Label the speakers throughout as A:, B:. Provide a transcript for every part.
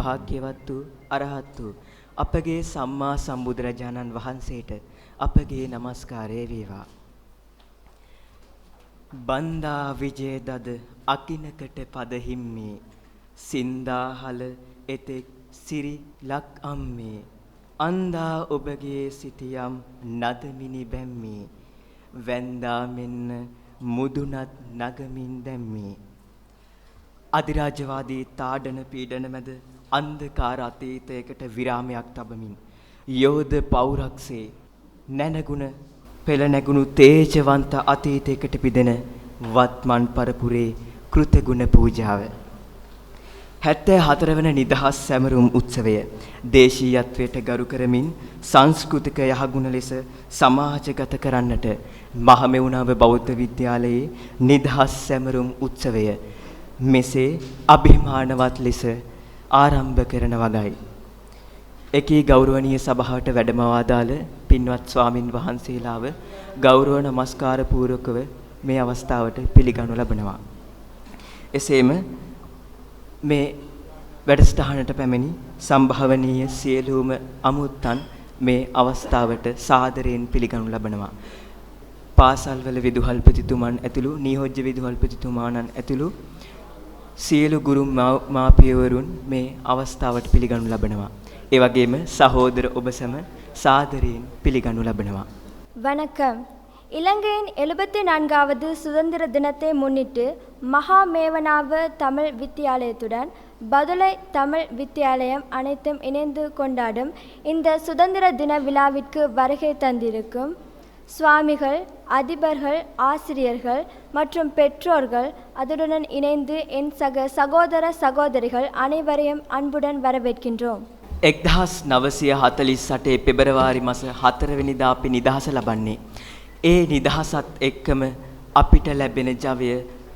A: භාග්‍යවත් වූ අරහත් වූ අපගේ සම්මා සම්බුදුරජාණන් වහන්සේට අපගේ নমස්කාරය වේවා. බන්දා විජේදද අකිනකට පද හිම්මේ සින්දාහල එතෙක් සිරි ලක් අම්මේ අන්දා ඔබගේ සිටියම් නදමිනි බැම්මේ වැන්දා මෙන්න මුදුනත් නගමින් දැම්මේ. අධිරාජ්‍යවාදී තාඩන පීඩන මැද අන්ධකාර අතීතයකට විරාමයක් තබමින් යෝධ පෞරක්සේ නැනගුණ පෙළ නැගුණු තේජවන්ත අතීතයකට පිදෙන වත්මන් පරපුරේ කෘතගුණ පූජාව 74 වන නිදහස් සැමරුම් උත්සවය දේශීයත්වයට ගරු කරමින් සංස්කෘතික යහගුණ ලෙස සමාජගත කරන්නට මහමෙවුනාව බෞද්ධ විද්‍යාලයේ නිදහස් සැමරුම් උත්සවය මෙසේ අභිමානවත් ලෙස ආරම්භ කරන වගයි. එකී ගෞරවනීය සභාවට වැඩමවා දාල පින්වත් ස්වාමින් වහන්සේලාව ගෞරව නමස්කාර පූර්වකව මේ අවස්ථාවට පිළිගනු ලබනවා. එසේම මේ වැඩසටහනට පැමිණි සම්භාවනීය සියලුම අමුත්තන් මේ අවස්ථාවට සාදරයෙන් පිළිගනු ලබනවා. පාසල්වල විදුහල්පතිතුමන් ඇතුළු නියෝජ්‍ය විදුහල්පතිතුමාණන් ඇතුළු සියලු ගුරු මාපියවරුන් මේ අවස්ථාවට පිළිගනු ලබනවා. ඒ වගේම சகோதர ඔබ සැම சாதரයෙන් පිළිගනු ලබනවා.
B: வணக்கம். இலங்கையின் 74வது சுதந்திர தினத்தை முன்னிட்டு மகா மேவனாவ தமிழ் வித்தியாலயத்துடன் பதுளை தமிழ் வித்தியாலயம் அனைத்தும் இணைந்து கொண்டாடும் இந்த சுதந்திர தின விழாவிற்கு வருகை தந்திருக்கும் சுவாமிகள், அதிபர்கள், ஆசிரியர்கள் மற்றும் பெற்றோர்கள், அதுடன் இணைந்து என் சகோதர சகோதரிகள் அனைவரையும் அன்புடன் வரவேற்கின்றோம்.
A: 1948 පෙබරවාරි මාස 4 වෙනිදා අපි නිදහස ලබන්නේ. ඒ නිදහසත් එක්කම අපිට ලැබෙන ජවය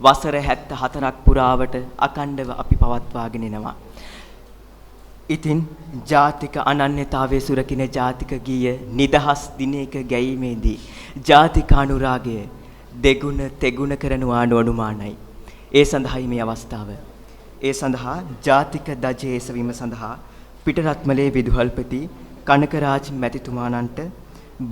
A: වසර 74ක් පුරාවට අකණ්ඩව අපි පවත්වාගෙන එනවා. ඉතින් ජාතික අනන්‍යතාවයේ සුරකින ජාතික ගීය නිදහස් දිනයක ගැයීමේදී ජාතික අනුරාගය දෙගුණ තෙගුණ කරනවා නොඅනුමානයි. ඒ සඳහායි මේ අවස්ථාව. ඒ සඳහා ජාතික දජය එසවීම සඳහා පිටරත්මලේ විදුහල්පති කනකරාජ් මැතිතුමාණන්ට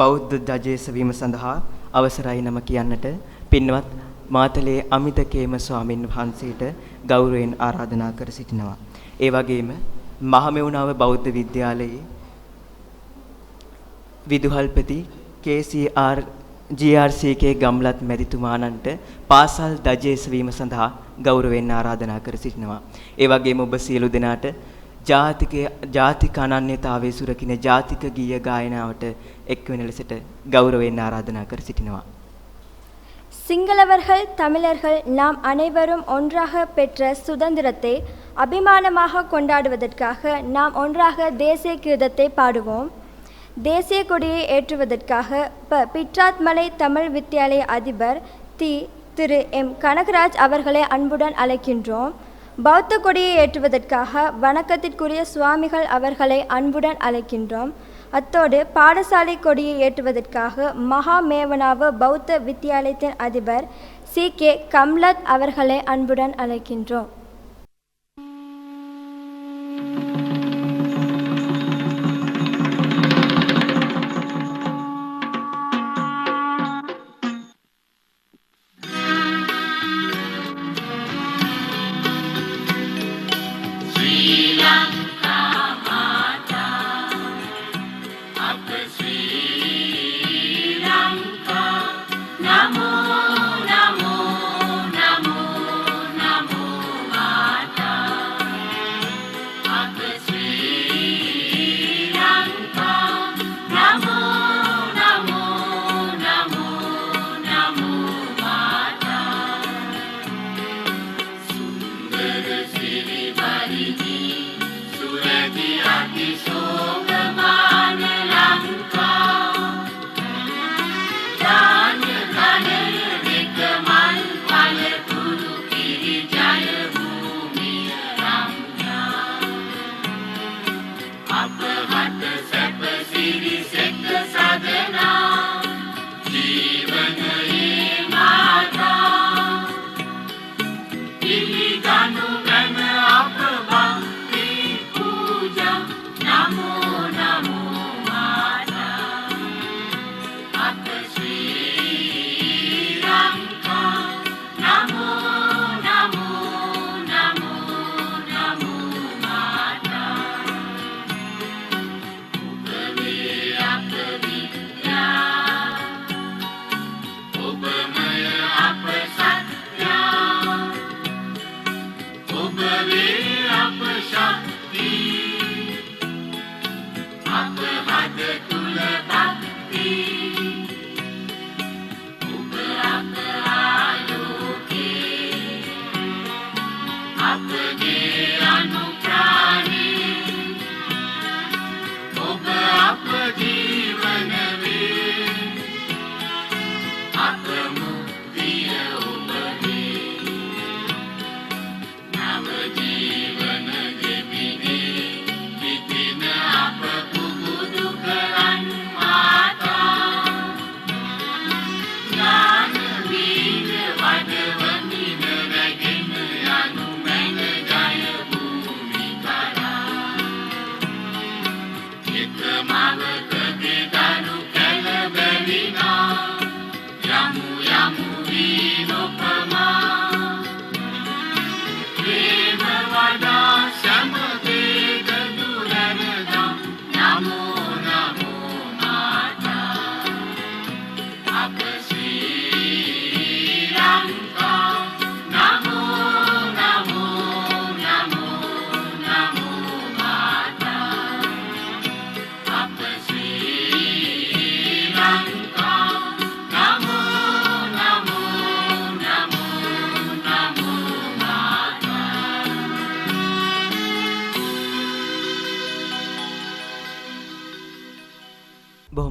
A: බෞද්ධ දජය එසවීම සඳහා අවසරයි නම කියන්නට පින්වත් මාතලේ අමිතකේම ස්වාමින් වහන්සේට ගෞරවයෙන් ආරාධනා කර සිටිනවා. ඒ වගේම මහමෙවුනාව බෞද්ධ විද්‍යාලයේ විදුහල්පති GRCK ගම්ලත් මැතිතුමාණන්ට පාසල් දජය එසවීම සඳහා ගෞරවයෙන් ආරාධනා කර සිටිනවා. ඒ වගේම ඔබ සියලු දෙනාට ජාතික අනන්‍යතාවයේ සුරකින ජාතික ගීය ගායනාවට එක්වෙන ලෙසට ගෞරවයෙන් ආරාධනා කර සිටිනවා.
B: சிங்களவர்கள், தமிழர்கள் நாம் அனைவரும் ஒன்றாக பெற்ற சுதந்திரத்தை அபிமானமாக கொண்டாடுவதற்காக நாம் ஒன்றாக தேசிய கீதத்தை பாடுவோம். தேசிய கொடியை ஏற்றுவதற்காக பிட்ராத்மலை தமிழ் வித்தியாலய அதிபர் திரு எம் கனகராஜ் அவர்களை அன்புடன் அழைக்கின்றோம். பௌத்த கொடியை ஏற்றுவதற்காக வணக்கத்திற்குரிய சுவாமிகள் அவர்களை அன்புடன் அழைக்கின்றோம். அத்தோடு பாடசாலை கொடியை ஏற்றுவதற்காக மகா மேவனாவ பௌத்த வித்தியாலயத்தின் அதிபர் CK கம்லத் அவர்களை அன்புடன் அழைக்கின்றோம்.
C: Namo, namo, namo, namo.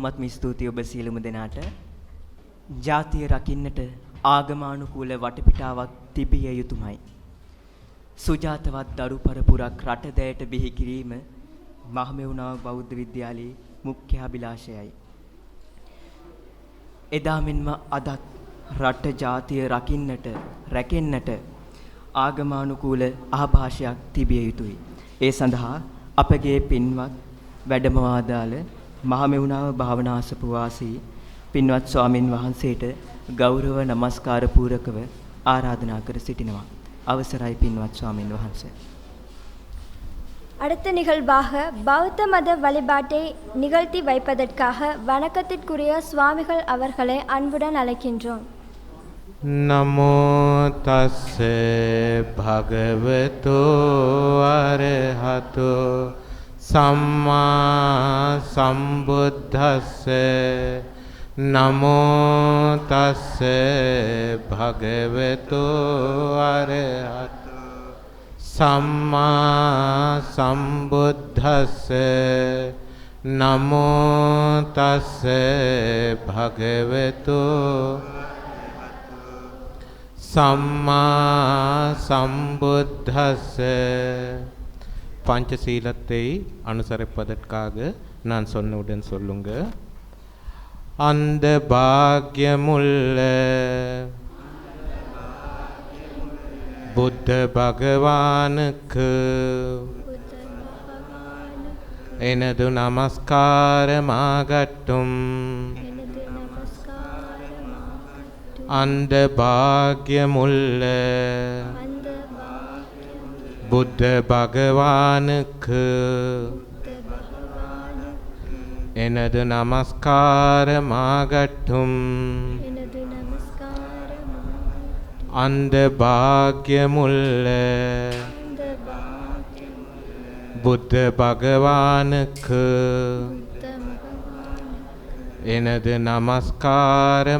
A: බොහොමත්ම ස්තුතියි ඔබ සියලුම දෙනාට. ජාතිය රකින්නට ආගමානුකූල වටපිටාවක් තිබිය යුතුමයි. සුජාතවත් දරු පරපුරක් රට දැයට බිහි කිරීම මහමෙවුනාව බෞද්ධ විද්‍යාලයේ මුඛ්‍ය අභිලාෂයයි. එදා මෙන්ම අදත් රට ජාතිය රකින්නට රැකෙන්නට ආගමානුකූල ආభాෂයක් තිබිය යුතුයි. ඒ සඳහා අපගේ පින්වත් වැඩමවාදාල මහමෙවුනාව භාවනාසපු වාසී පින්වත් ස්වාමින් වහන්සේට ගෞරව නමස්කාර පූරකව ආරාධනා කර සිටිනවා. அவசராய் பின்வாத் சுவாமின் வහන්සේ.
B: அடுத்த நிகழ்வாக பௌத்த மத வழிபாட்டை நிகழ்த்தி வைப்பதற்காக வணக்கத்திற்குரிய சுவாமிகள் அவர்களை அன்புடன் அழைக்கின்றோம்.
C: நமோ தஸ்ஸே பகவதோ அரஹதோ சம்மா சம்புத்தஸ்ஸே නමෝ තස්ස භගවතෝ අරහතෝ සම්මා සම්බුද්දස්ස නමෝ තස්ස භගවතෝ සම්මා சம்புத்தஸ்ஸ. பஞ்சசீலத்தை அனுசரிப்பதற்காக நான் சொன்னவுடன் சொல்லுங்க. அந்த பாக்யமுள்ள புத்த பகவானுக்கு எனது நமஸ்காரமாகட்டும். அந்த பாக்யமுள்ள புத்த பகவானுக்கு எனது நமஸ்காரமாகட்டும். அந்த பாக்யமுள்ள புத்த பகவானுக்கு எனது நமஸ்காரமாகட்டும்.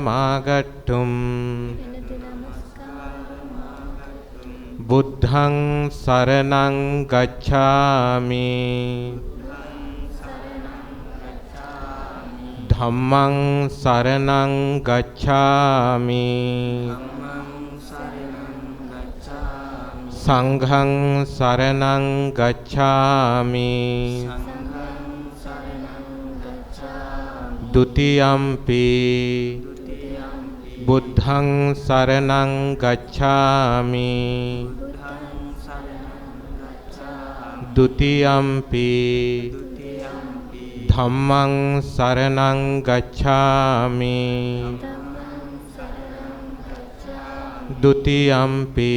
C: புத்தங் சரணங் கச்சாமி ධම්මං සරණං ගච්ඡාමි සංඝං සරණං ගච්ඡාමි ဒုတိယံ පි බුද්ධං සරණං ගච්ඡාමි ဒုတိယံ පි ධම්මං සරණං ගච්ඡාමි ဒုတိယံ පි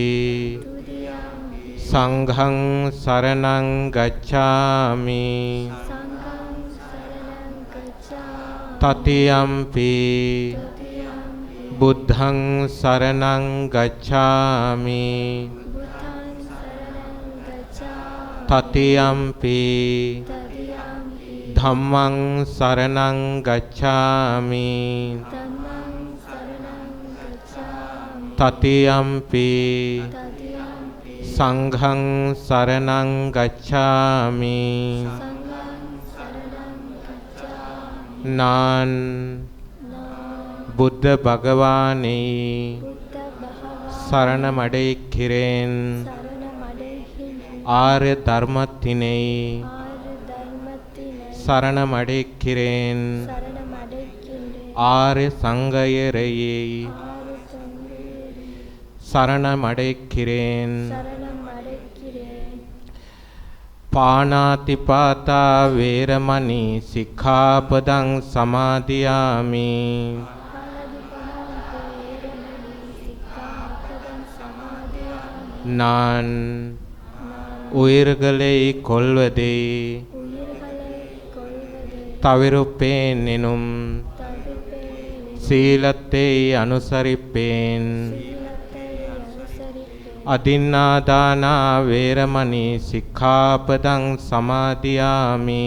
C: සංඝං සරණං ගච්ඡාමි တတိယံ පි බුද්ධං සරණං ගච්ඡාමි တတိယံ පි ධම්මං සරණං ගච්ඡාමි တတိယံ පි සංඝං සරණං ගච්ඡාමි நான் புத்த பகவானை சரணமடைக்கிறேன். ஆறு தர்மத்தினை சரணமடைக்கிறேன். ஆறு சங்கையரையை சரணமடைக்கிறேன். පාණාතිපාතා වේරමණී සික්ඛාපදං සමාදියාමි. நான் உயிர்களை கொல்வதை தவிர்ப்பேன் எனும் சீலத்தை அனுசரிப்பேன். අදින්නාදානා වේරමණී සික්ඛාපදං සමාදියාමි.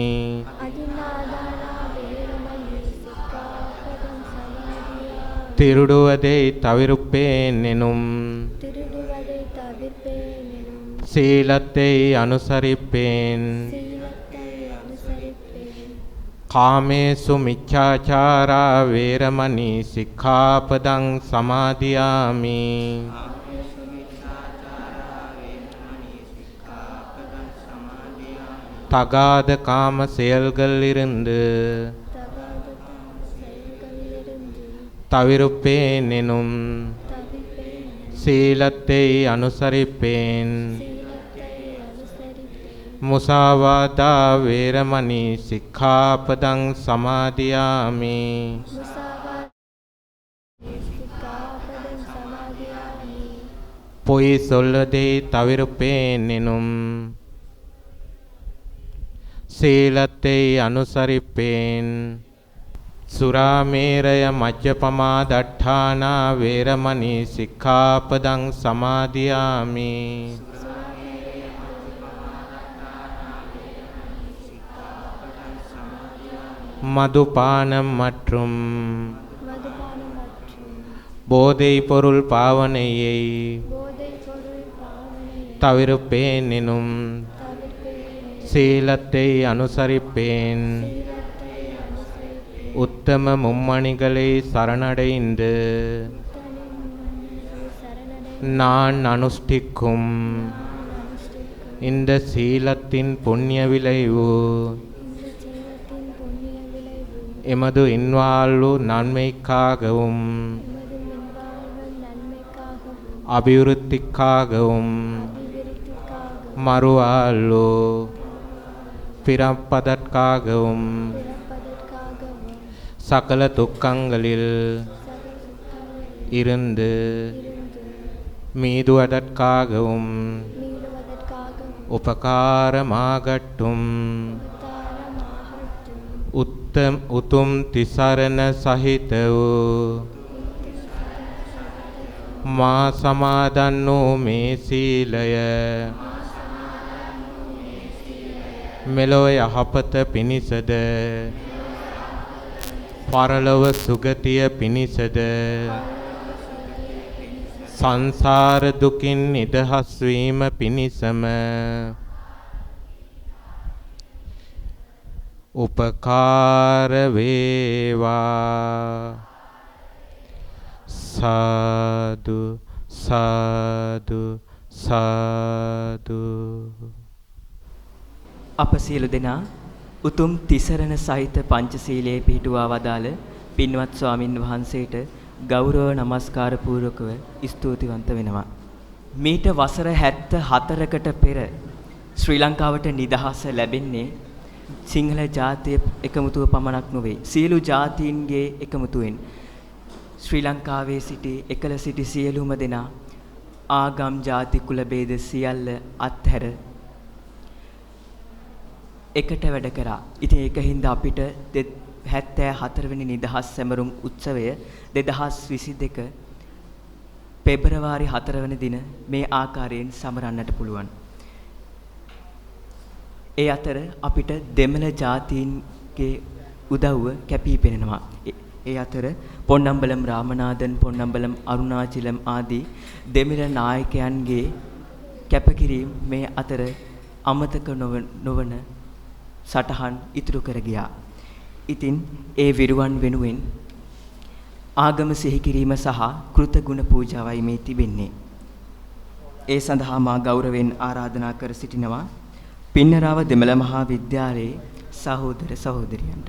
C: திருடுவதை தவிர்ப்பேன் எனும் சீலத்தை அனுசரிப்பேன். කාමේසු මිච්ඡාචාරා වේරමණී සික්ඛාපදං සමාදියාමි. தகாத காம செயல்களிலிருந்து தவிருப்பேனெனும் சீலத்தை அனுசரிப்பேன். முசாவாதா வேரமணி சிக்காபதங் சமாதியாமி. பொய் சொல்வதை தவிருப்பேனெனும் சீலத்தை அனுசரிப்பேன். සුරාමේරය මජ්ජපමා දට්ඨානා වේරමණී සික්ඛාපදං සමාදියාමි. மதுபானம் மற்றும் போதைப் பொருள் பாவனையை தவிர்ப்பேனெனும் சீலத்தை அனுசரிப்பேன். உத்தம மும்மணிகளை சரணடைந்து நான் அனுஷ்டிக்கும் இந்த சீலத்தின் புண்ணிய விளைவு எமது இன்வாழ்வு நன்மைக்காகவும் அபிவிருத்திக்காகவும் மறுவாழ்வு பிறப்பதற்காகவும் சகல துக்கங்களில் இருந்து மீதுவதற்காகவும் உபகாரமாகட்டும். උතුම් තිසරණ සහිත වූ මා සමාදන් වූ මේ සීලය මෙලොව යහපත පිණිසද පරලොව සුගතිය පිණිසද සංසාර දුකින් නිදහස් වීම පිණිසම උපකාර වේවා. සාදු සාදු සාදු.
A: අප සියලු දෙනා උතුම් තිසරණ සහිත පංචශීලයේ පිහිටුවා වදාළ පින්වත් ස්වාමින් වහන්සේට ගෞරව නමස්කාර පූර්වකව ස්තුතිවන්ත වෙනවා. මීට වසර 74කට පෙර ශ්‍රී ලංකාවට නිදහස ලැබෙන්නේ සිංහල ජාතිය එකමුතුව පමණක් නොවේ. සියලු ජාතීන්ගේ එකමුතුවෙන් ශ්‍රී ලංකාවේ සිටි එකල සිටි සියලුම දෙනා ආගම් ජාති කුල ભેද සියල්ල අත්හැර එකට වැඩ කරා. ඉතින් ඒකින්ද අපිට 74 වෙනි නිදහස් සැමරුම් උත්සවය 2022 පෙබරවාරි 4 වෙනි දින මේ ආකාරයෙන් සමරන්නට පුළුවන්. ඒ අතර අපිට දෙමළ ජාතීන්ගේ උදව්ව කැපී පෙනෙනවා. ඒ අතර පොන්නම්බලම් රාමනාදන්, පොන්නම්බලම් අරුණාචලම් ආදී දෙමළ නායකයන්ගේ කැපකිරීම මේ අතර අමතක නොවන සටහන් ඉතුරු කර ගියා. ඉතින් ඒ විරුවන් වෙනුවෙන් ආගම සිහි කිරීම සහ කෘතගුණ පූජාවයි මේ තිබෙන්නේ. ඒ සඳහා මා ගෞරවයෙන් ආරාධනා කර සිටිනවා பின்னராவ දෙමළ මහා විද්‍යාලයේ சகோதர சகோதரியன்ට.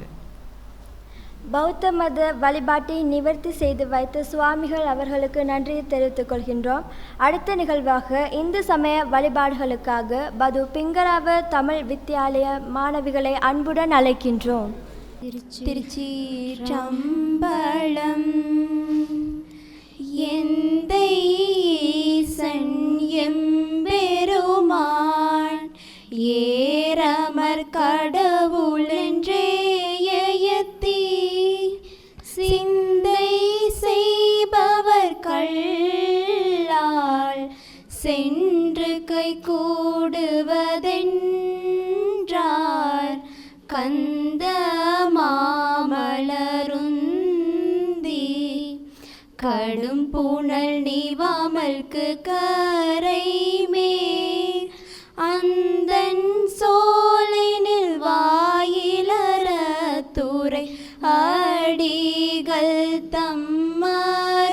B: பௌத்த மத வழிபாட்டை நிவர்த்தி செய்து வைத்த சுவாமிகள் அவர்களுக்கு நன்றியை தெரிவித்துக் கொள்கின்றோம். அடுத்த நிகழ்வாக இந்து சமய வழிபாடுகளுக்காக பது பிங்கராவ தமிழ் வித்தியாலய மாணவிகளை அன்புடன் அழைக்கின்றோம்.
D: திருச்சிற்றம்பலம். எந்தை எம்பெருமான் ஏரமர் கடவுளென்றேயத்தி சிந்தை செய்பவர் கள்ளால் சென்று கை கூடுவதென்றார் கந்த மாமலருந்தி கடும் புனல் நீவாமல்கு கரை மேல் அந்தன் சோலைனில் வாயிலற திங்கள் தம்மருளே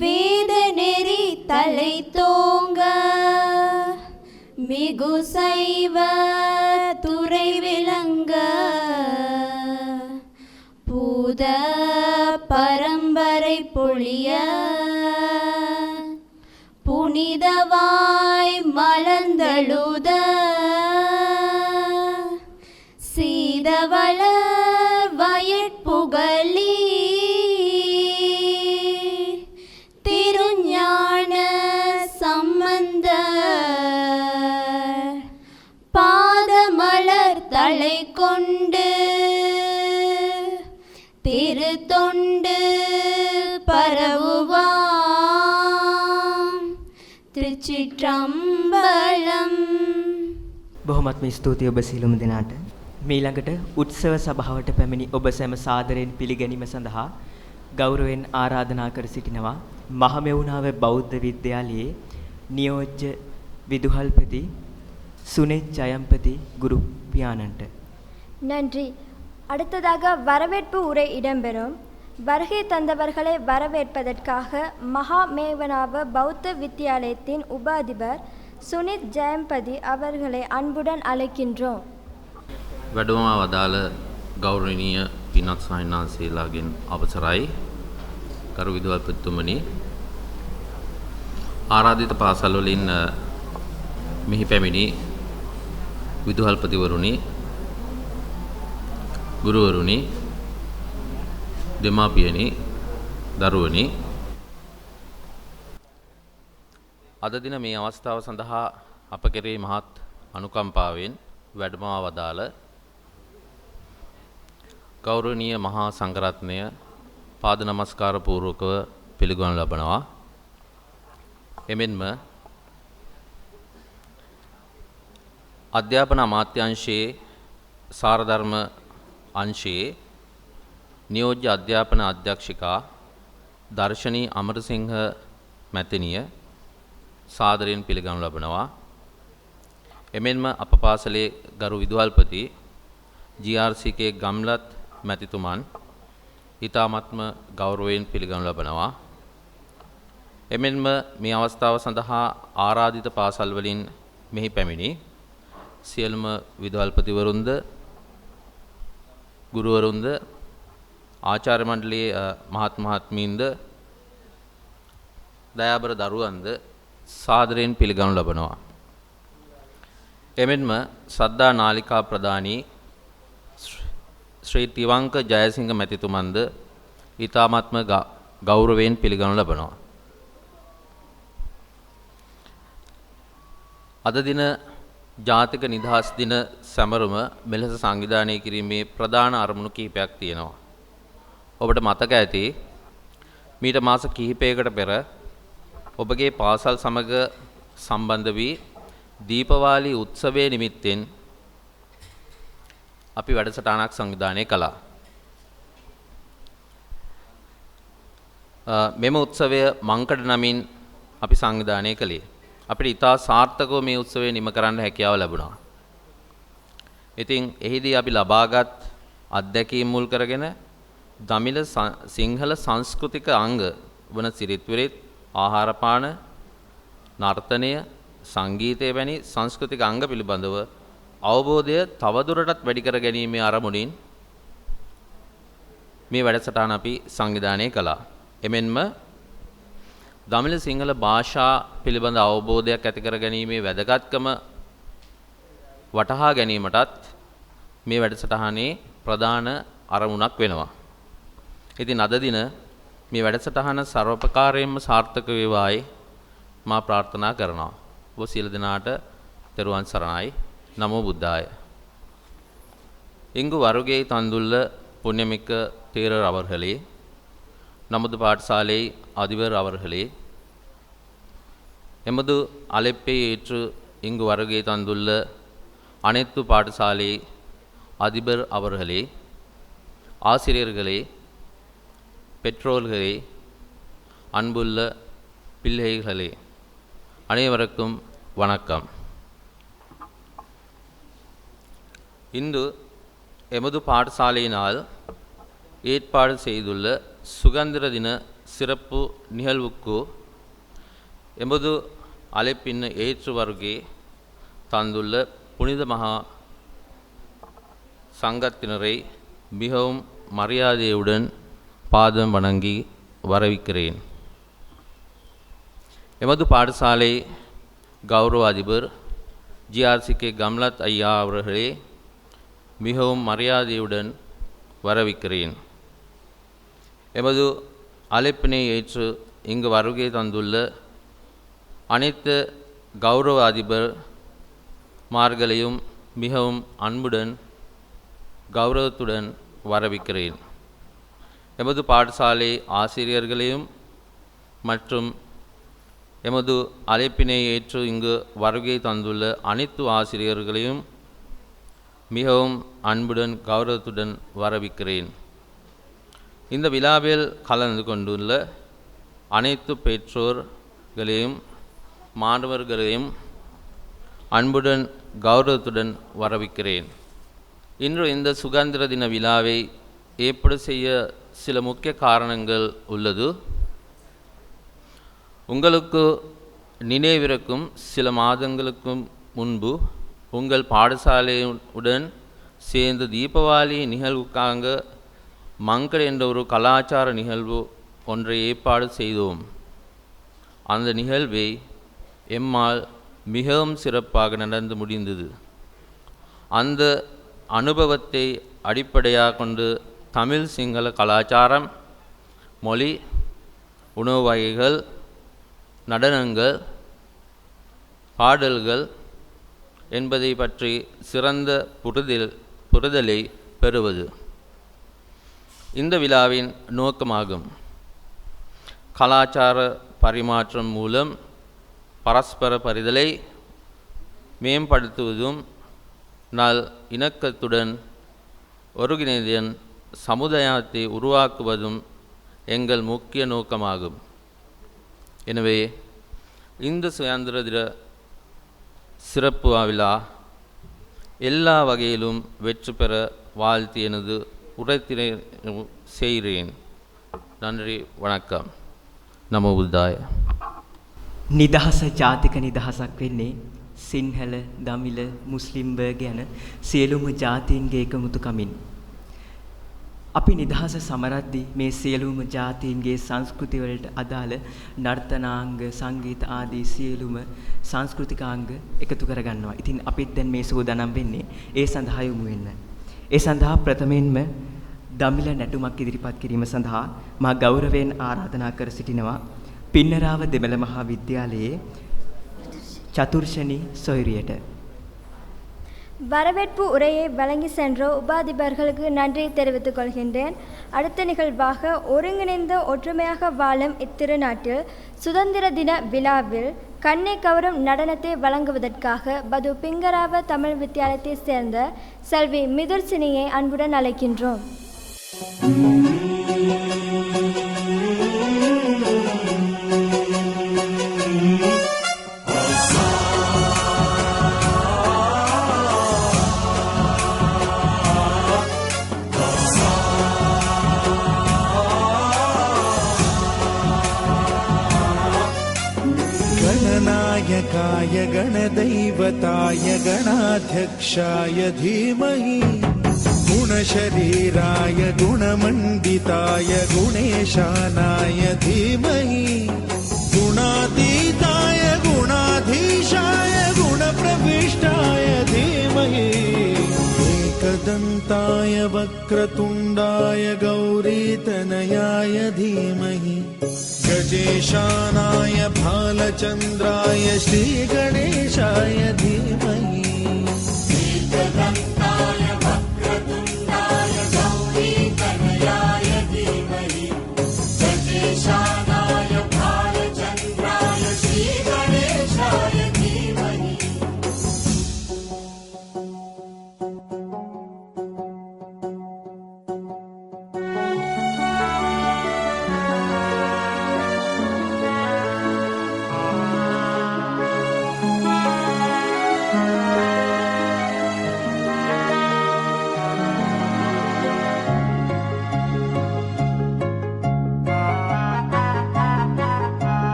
D: வேத நெறி தலை தோங்க மிகு சைவ துறை விளங்க பூத பரம்பரை பொழிய புனிதவாய் மலர்ந்தழுத சீதவளர் வயற்புகழி திருஞான சம்பந்த பாதமலர் தலை கொண்டு திருத்தொண்டு பரவுவாம் திருச்சிற்றம்பலம்.
A: බොහොමත්ම ස්තුතියි ඔබ සියලුම දෙනාට. මීළඟට උත්සව සභාවට පැමිණි ඔබ සැම සාදරයෙන් පිළිගැනීම සඳහා ගෞරවයෙන් ආරාධනා කර සිටිනවා මහමෙවුනාව බෞද්ධ විද්‍යාලයේ නියෝජ්‍ය විදුහල්පති சுனேத் ஜயம்பதி குரு பியானன்ட்டு.
B: நன்றி. அடுத்ததாக வரவேற்பு உரை இடம்பெறும். வருகை தந்தவர்களை வரவேற்பதற்காக மகாமேவனாவ பௌத்த வித்தியாலயத்தின் உபாதிபர் சுனித் ஜெயம்பதி அவர்களை அன்புடன் அழைக்கின்றோம்.
E: වැඩමවා වදාළ ගෞරවනීය පින්වත් සාහිණාන්සේලාගෙන් අවසරයි. කරු විදුහල්පතිතුමනි, ආරාධිත පාසල් වලින් මෙහි පැමිණි විදුහල්පතිවරුනි, ගුරුවරුනි, දෙමාපියනි, දරුවනි, අද දින මේ අවස්ථාව සඳහා අප කෙරෙහි මහත් අනුකම්පාවෙන් වැඩමවා වදාළ ගෞරවනීය මහා සංඝරත්නය පාද නමස්කාර පූර්වකව පිළිගනු ලබනවා. එමෙන්ම අධ්‍යාපන අමාත්‍යාංශයේ සාරධර්ම අංශයේ නියෝජ්‍ය අධ්‍යාපන අධ්‍යක්ෂිකා දර්ශනී අමරසිංහ මැතිණිය සාදරයෙන් පිළිගනු ලබනවා. එමෙන්ම අප පාසලේ ගරු විදුහල්පති GRCK ගම්ලත් මැතිතුමන් ඊ타මත්ම ගෞරවයෙන් පිළිගනු ලබනවා. එමෙන්ම මේ අවස්ථාව සඳහා ආරාධිත පාසල් වලින් මෙහි පැමිණි සියලුම විදුහල්පතිවරුන්ද, ගුරුවරුන්ද, ආචාර්ය මණ්ඩලයේ මහත් මහත්මීන්ද, දයාබර දරුවන්ද සාදරයෙන් පිළිගනු ලබනවා. එමෙන්ම ශ්‍රද්ධා නාලිකා ප්‍රදානී ශ්‍රී තිවංක ජයසිංහ මැතිතුමන්ද ඊ타මත්ම ගෞරවයෙන් පිළිගනු ලබනවා. අද දින ජාතික නිදහස් දින සැමරුම මෙලෙස සංවිධානය කිරීමේ ප්‍රධාන අරමුණු කිහිපයක් තියෙනවා. ඔබට මතක ඇති මීට මාස කිහිපයකට පෙර ඔබගේ පාසල් සමග සම්බන්ධ වී දීපවාලි උත්සවයේ නිමිත්තෙන් අපි වැඩසටහනක් සංවිධානය කළා. මෙම උත්සවය මංකඩ නමින් අපි සංවිධානය කළේ. අපිට ඉතා සාර්ථකව මේ උත්සවය නිම කරන්න හැකියාව ලැබුණා. ඉතින් එහිදී අපි ලබාගත් අත්දැකීම් මුල් කරගෙන දමිළ සිංහල සංස්කෘතික අංග වන සිරිත් විරිත්, ආහාර පාන, නර්තනය, සංගීතය වැනි සංස්කෘතික අංග පිළිබඳව අවබෝධය තවදුරටත් වැඩි කර ගැනීමේ අරමුණින් මේ වැඩසටහන අපි සංවිධානය කළා. එමෙන්ම දමිළ සිංහල භාෂා පිළිබඳ අවබෝධයක් ඇති කර ගැනීමේ වැදගත්කම වටහා ගැනීමටත් මේ වැඩසටහනේ ප්‍රධාන අරමුණක් වෙනවා. ඉතින් අද දින මේ වැඩසටහන ਸਰවපකාරයෙන්ම සාර්ථක වේවායි මා ප්‍රාර්ථනා කරනවා. ඔබ සියලු දෙනාට තෙරුවන් සරණයි. නමෝ බුද්ධාය. இங்கு வருகை தந்துள்ள புண்ணியமிக்க தேரர் அவர்களே, நமது பாடசாலை அதிபர் அவர்களே, எமது அழைப்பை ஏற்று இங்கு வருகை தந்துள்ள அனைத்து பாடசாலை அதிபர் அவர்களே, ஆசிரியர்களே, பெற்றோர்களே, அன்புள்ள பிள்ளைகளே, அனைவருக்கும் வணக்கம். இன்று எமது பாடசாலையினால் ஏற்பாடு செய்துள்ள சுதந்திர தின சிறப்பு நிகழ்வுக்கு எமது அழைப்பின் ஏற்று வருகை தந்துள்ள புனித மகா சங்கத்தினரை மிகவும் மரியாதையுடன் பாதம் வணங்கி வரவேற்கிறேன். எமது பாடசாலை கௌரவ அதிபர் GRCK கம்லத் ஐயா அவர்களே மிகவும் மரியாதையுடன் வரவேற்கிறேன். எமது அழைப்பினை ஏற்று இங்கு வருகை தந்துள்ள அனைத்து கௌரவ அதிபர் மார்களையும் மிகவும் அன்புடன் கௌரவத்துடன் வரவேற்கிறேன். எமது பாடசாலை ஆசிரியர்களையும் மற்றும் எமது அழைப்பினை ஏற்று இங்கு வருகை தந்துள்ள அனைத்து ஆசிரியர்களையும் மிகவும் அன்புடன் கௌரவத்துடன் வரவேற்கிறேன். இந்த விழாவில் கலந்து கொண்டுள்ள அனைத்து பெற்றோர்களையும் மாணவர்களையும் அன்புடன் கௌரவத்துடன் வரவேற்கிறேன். இன்று இந்த சுதந்திர தின விழாவை ஏற்பாடு செய்ய சில முக்கிய காரணங்கள் உள்ளது. உங்களுக்கு நினைவிருக்கும் சில மாதங்களுக்கு முன்பு உங்கள் பாடசாலையுடன் சேர்ந்து தீபாவளி நிகழ்வுக்காக மங்கட் என்ற ஒரு கலாச்சார நிகழ்வு ஒன்றை ஏற்பாடு செய்தோம். அந்த நிகழ்வை எம்மால் மிகவும் சிறப்பாக நடந்து முடிந்தது. அந்த அனுபவத்தை அடிப்படையாக கொண்டு தமிழ் சிங்கள கலாச்சாரம், மொழி, உணவு வகைகள், நடனங்கள், பாடல்கள் என்பதை பற்றி சிறந்த புரிதலை பெறுவது இந்த விழாவின் நோக்கமாகும். கலாச்சார பரிமாற்றம் மூலம் பரஸ்பர பரிதலை மேம்படுத்துவதும் நல் இணக்கத்துடன் ஒருங்கிணைந்த சமுதாயத்தை உருவாக்குவதும் எங்கள் முக்கிய நோக்கமாகும். எனவே இந்த சுதந்திர தின சிறப்பு விழா எல்லா வகையிலும் வெற்றி பெற வாழ்த்து எனது உரைத்தினை செய்கிறேன். நன்றி, வணக்கம். நமோ බුද්ධාය.
A: නිදහස ජාතික නිදහසක් වෙන්නේ සිංහල, දමිළ, මුස්ලිම් වර්ග යන සියලුම ජාතීන්ගේ එකමුතුකමින්. අපි නිදහස සමරද්දී මේ සියලුම ජාතීන්ගේ සංස්කෘති වලට අදාළ නර්තනාංග, සංගීත ආදී සියලුම සංස්කෘතිකාංග එකතු කරගන්නවා. ඉතින් අපිත් දැන් මේ සූදානම් වෙන්නේ ඒ සඳහා යොමු වෙන්න. ඒ සඳහා ප්‍රථමයෙන්ම දමිළ නැටුමක් ඉදිරිපත් කිරීම සඳහා මා ගෞරවයෙන් ආරාධනා කර සිටිනවා පින්නරාව දෙමළ මහා විද්‍යාලයේ சதுர்ஷனி சொய்ரியட்ட.
B: வரவேற்பு உரையை வழங்கி சென்ற உபாதிபர்களுக்கு நன்றி தெரிவித்துக் கொள்கின்றேன். அடுத்த நிகழ்வாக ஒருங்கிணைந்த ஒற்றுமையாக வாழும் இத்திருநாட்டில் சுதந்திர தின விழாவில் கண்ணை கவரும் நடனத்தை வழங்குவதற்காக பது பிங்கராவ தமிழ் வித்தியாலயத்தை சேர்ந்த செல்வி மிதுர்சினியை அன்புடன் அழைக்கின்றோம்.
F: गणनायकाय गणदैवताय गणाध्यक्षाय धीमहि गुणशरीराय गुणमण्डिताय गुणेशानाय धीमहि गुणातीताय गुणाधीशाय गुणप्रविष्टाय धीमहि एकदन्ताय वक्रतुण्डाय गौरीतनयाय धीमहि गजेशानाय भालचन्द्राय श्रीगणेशाय धीमहि एकदन्ताय वक्रतुण्डाय गौरीतनयाय धीमहि गजेशानाय भालचन्द्राय श्रीगणेशाय धीमहि.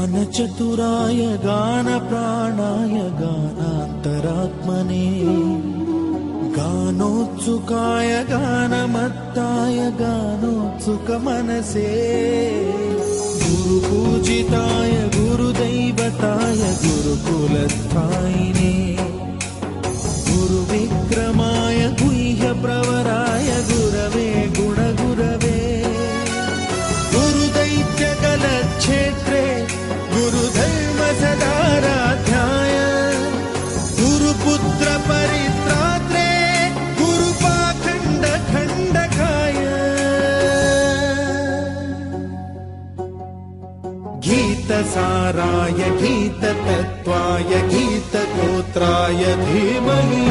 F: गानचतुराय गानप्राणाय गानान्तरात्मने गानोत्सुकाय गानमत्ताय गानोत्सुकमनसे गुरुपूजिताय गुरुदैवताय गुरुकुलस्थायिने गुरुविक्रमाय गुह्यप्रवराय गुरवे गुणगुरवे गुरुदैत्यकलक्षेत्रे गुरुधर्मसदाराध्याय गुरुपुत्रपरित्रात्रे गुरुपाखण्डखण्डकाय गीतसाराय गीततत्त्वाय गीतगोत्राय धीमहि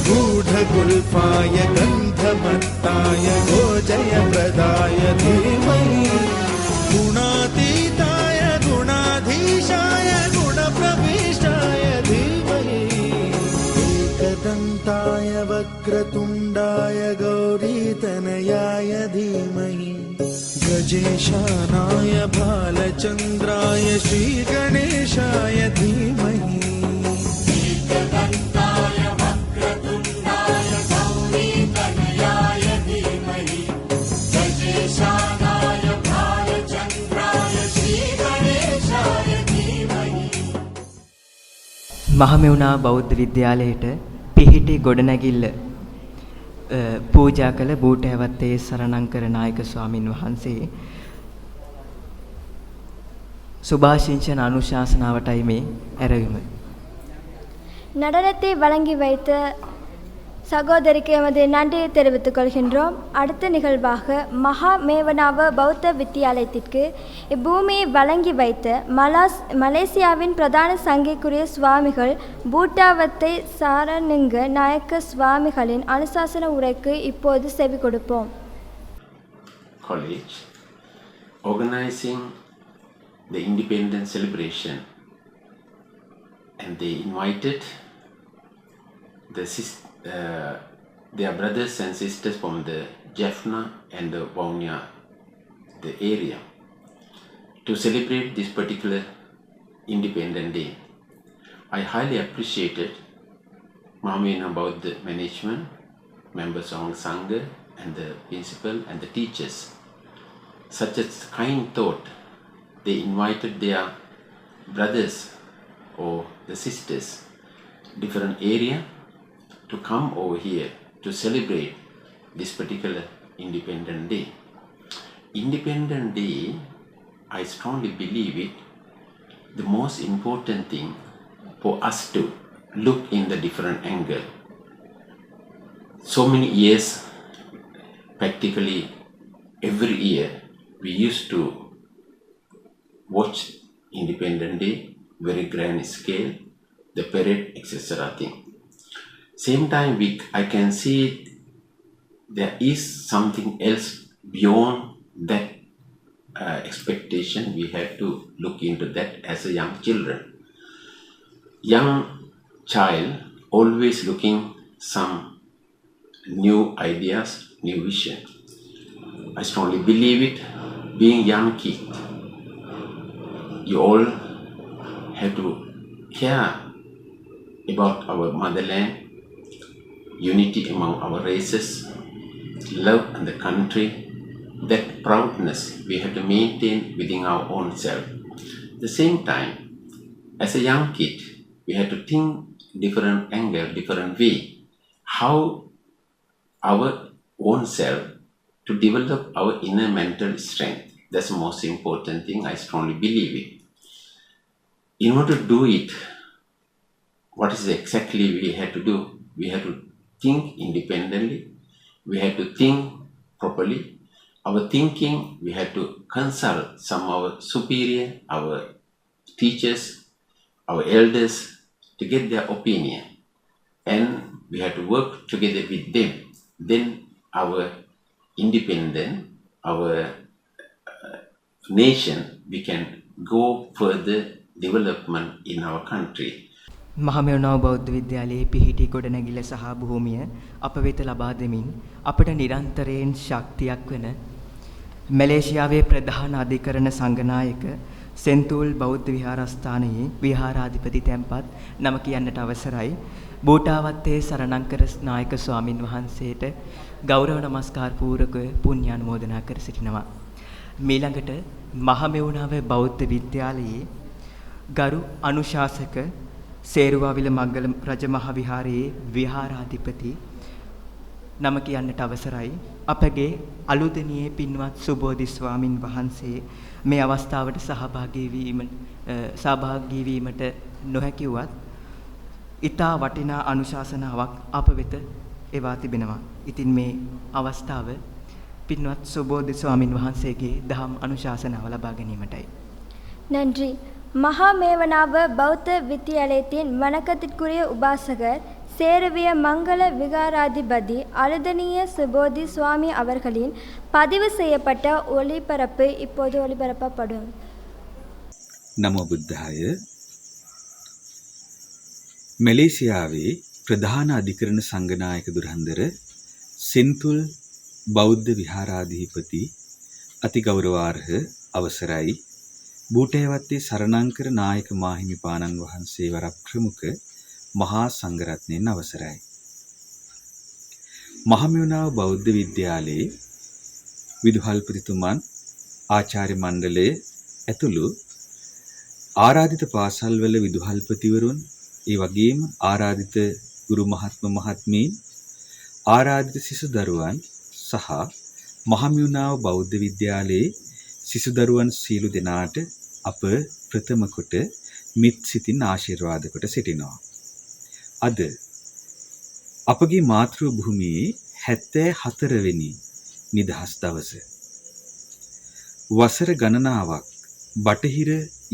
F: गूढगुल्फाय गन्धमत्ताय गोजयप्रदाय धीमहि गुणातीताय गुणाधीशाय गुणप्रविष्टाय धीमहि एकदन्ताय वक्रतुण्डाय गौरीतनयाय धीमहि गजेशानाय भालचन्द्राय श्रीगणेशाय धीमहि
G: एकदन्ताय वक्रतुण्डाय गौरीतनयाय धीमहि गजेशानाय भालचन्द्राय श्रीगणेशाय धीमहि
A: මහමෙවුනා බෞද්ධ විද්‍යාලයට පිහිටි ගොඩනැගිල්ල පූජා කළ බූටෑවත්තේ සරණංකර නායක ස්වාමින් වහන්සේ சுபாஷிஞ்சன் அனுசாசனாவட்டாய் மே ඇරවීම.
B: நடனத்தை வழங்கி வைத்த சகோதரிக்கு எமது நன்றியை தெரிவித்துக் கொள்கின்றோம். அடுத்த நிகழ்வாக மகா மேவனாவ பௌத்த வித்தியாலயத்திற்கு இப்பூமியை வழங்கி வைத்த மலேசியாவின் பிரதான சங்கைக்குரிய சுவாமிகள் பூட்டாவத்தை சாரணுங்க நாயக்க சுவாமிகளின் அனுசாசன உரைக்கு இப்போது செவி கொடுப்போம்.
H: College organizing the independence celebration, and they invited their brothers and sisters from the Jaffna and the Vaunia, the area, to celebrate this particular Independent Day. I highly appreciated Mamena about the management, members of Sangha, and the principal and the teachers. Such a kind thought. They invited their brothers or the sisters, different area, to come over here to celebrate this particular Independent Day. Independent Day, I strongly believe it, the most important thing for us to look in the different angle. So many years, practically every year, we used to watch Independent Day, very grand scale, the parade, etc. thing. Same time, I can see there is something else beyond that expectation. We have to look into that as a young children. Young child always looking some new ideas, new vision. I strongly believe it. Being young kid, you all have to care about our motherland, unity among our races, love in the country. That proudness we have to maintain within our own self. At the same time, as a young kid, we have to think different angle, different way, how our own self to develop our inner mental strength. That's the most important thing. I strongly believe it. In order to do it, what is exactly we have to do? We have to think independently. We have to think properly. Our thinking, we have to consult some of our superior, our teachers, our elders to get their opinion. And we have to work together with them. Then our independent, our nation, we can go further development in our country.
A: Mahamevnawa බෞද්ධ විද්‍යාලයේ පිහිටි ගොඩනැගිල්ල සහ භූමිය අප වෙත ලබා දෙමින් අපට නිරන්තරයෙන් ශක්තියක් වන මැලේසියාවේ ප්‍රධාන අධිකරණ සංඝනායක සෙන්තුල් බෞද්ධ විහාරස්ථානයේ විහාරාධිපති තැන්පත් නම කියන්නට අවසරයි. බෝටාවත්තේ සරණංකර නායක ස්වාමින් වහන්සේට ගෞරව නමස්කාර පූර්වක පුණ්‍යානුමෝදනා කර සිටිනවා. මීළඟට මහමෙවුනාව බෞද්ධ විද්‍යාලයේ ගරු අනුශාසක සේරුවාවිල මංගල රජමහා විහාරයේ විහාරාධිපති නම කියන්නට අවසරයි. අපගේ අලුදෙනියේ පින්වත් සුබෝධි ස්වාමින් වහන්සේ මේ අවස්ථාවට සහභාගී වීමට නොහැකි වුවත් ඊතා වටිනා අනුශාසනාවක් අප වෙත එවා තිබෙනවා. ඉතින් මේ අවස්ථාව පින්වත් සුබෝධි ස්වාමින් වහන්සේගේ දහම් අනුශාසනාව ලබා ගැනීමටයි.
B: நன்றி. மகாமேவனாவ பௌத்த வித்தியாலயத்தின் வணக்கத்திற்குரிய உபாசகர் சேரவிய மங்கள விகாராதிபதி அழுதனிய சுபோதி சுவாமி அவர்களின் பதிவு செய்யப்பட்ட ஒளிபரப்பு இப்போது ஒளிபரப்பப்படும்.
I: නමෝ බුද්ධාය. මැලේසියාවේ ප්‍රධාන අධිකරණ සංඝනායක දුරන්දර සෙන්තුල් බෞද්ධ විහාරාධිපති අතිගෞරවාර්හ අවසරයි බූටේවත්තේ සරණංකර නායක මාහිමිපාණන් වහන්සේ වර ප්‍රමුඛ මහා සංඝරත්නයන් අවසරයි. මහමෙවුනාව බෞද්ධ විද්‍යාලයේ විදුහල්පතිතුමන් ආචාර්ය මණ්ඩලය ඇතුළු ආරාධිත පාසල්වල විදුහල්පතිවරුන් ඒ වගේම ආරාධිත ගුරු මහත්ම මහත්මීන් ආරාධිත සිසු දරුවන් සහ මහමෙවුනාව බෞද්ධ විද්‍යාලයේ සිසු දරුවන් සියලු දෙනාට අප ප්‍රථම කොට මිත් සිතින් ආශිර්වාද කොට සිටිනවා. අද අපගේ මාතෘ භූමියේ 74 වෙනි නිදහස් දවස. වසර ගණනාවක් බටහිර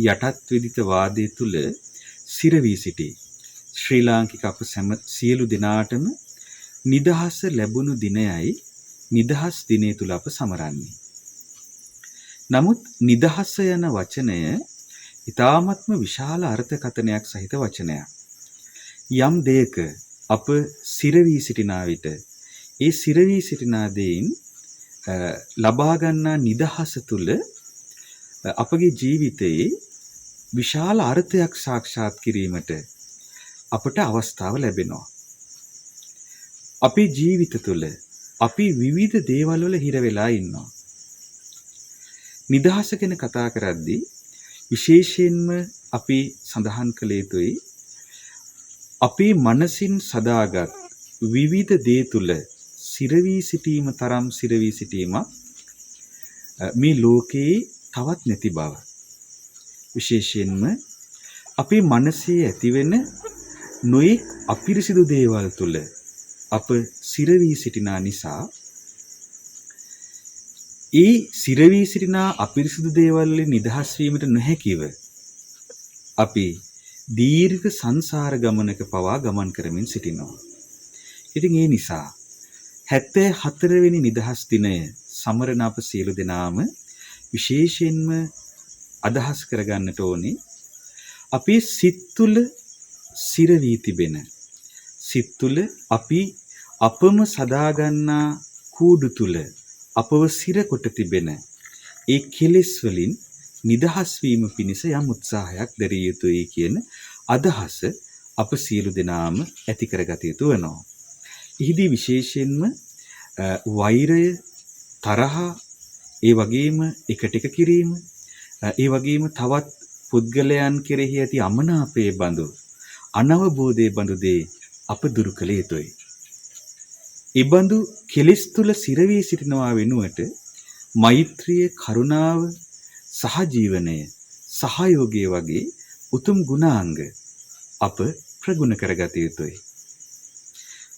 I: යටත් විදිත වාදයේ තුල සිර වී සිටි ශ්‍රී ලාංකික අප සියලු දෙනාටම නිදහස ලැබුණු දිනයයි නිදහස් දිනය තුල අප සමරන්නේ. නමුත් නිදහස යන වචනය ඊ타ත්ම විශාල අර්ථකථනයක් සහිත වචනයක්. යම් දෙයක අප සිර වී සිටිනා විට ඒ සිර වී සිටිනා දෙයින් ලබා ගන්නා නිදහස තුල අපගේ ජීවිතයේ විශාල අර්ථයක් සාක්ෂාත් කිරීමට අපට අවස්ථාව ලැබෙනවා. අපේ ජීවිත තුළ අපි විවිධ දේවල් වල හිර වෙලා ඉන්නවා. නිදහස ගැන කතා කරද්දී විශේෂයෙන්ම අපි සඳහන් කළ යුතුයි අපේ මනසින් සදාගත් විවිධ දේ තුළ සිරවී සිටීම තරම් සිරවී සිටීමක් මේ ලෝකේ තවත් නැති බව. විශේෂයෙන්ම අපේ මනසේ ඇතිවෙන නොයෙක් අපිරිසිදු දේවල් තුළ අප සිරවී සිටිනා නිසා ඒ සිරවී සිටිනා අපිරිසිදු දේවල් වලින් නිදහස් වීමට නොහැකිව අපි දීර්ඝ සංසාර ගමනක පවා ගමන් කරමින් සිටිනවා. ඉතින් ඒ නිසා 74 වෙනි නිදහස් දිනය සමරන අප සියලු දෙනාම විශේෂයෙන්ම අදහස් කරගන්නට ඕනේ අපේ සිත් තුළ සිර වී තිබෙන සිත් තුළ අපි අපම සදාගන්නා කූඩු තුළ අපව සිර කොට තිබෙන ඒ කෙලෙස් වලින් නිදහස් වීම පිණිස යම් උත්සාහයක් දැරිය යුතුයි කියන අදහස අප සියලු දෙනාම ඇති කරගත යුතු වෙනවා. එහිදී විශේෂයෙන්ම වෛරය, තරහ, ඒ වගේම එකට එක කිරීම, ඒ වගේම තවත් පුද්ගලයන් කෙරෙහි ඇති අමනාපයේ බඳු අනවබෝධයේ බඳු දේ අප දුරු කළ යුතුයි. ඒ බඳු කෙලෙස් තුල සිර වී සිටිනවා වෙනුවට මෛත්‍රිය, කරුණාව, සහජීවනය, සහයෝගය වගේ උතුම් ගුණාංග අප ප්‍රගුණ කරගත යුතුයි.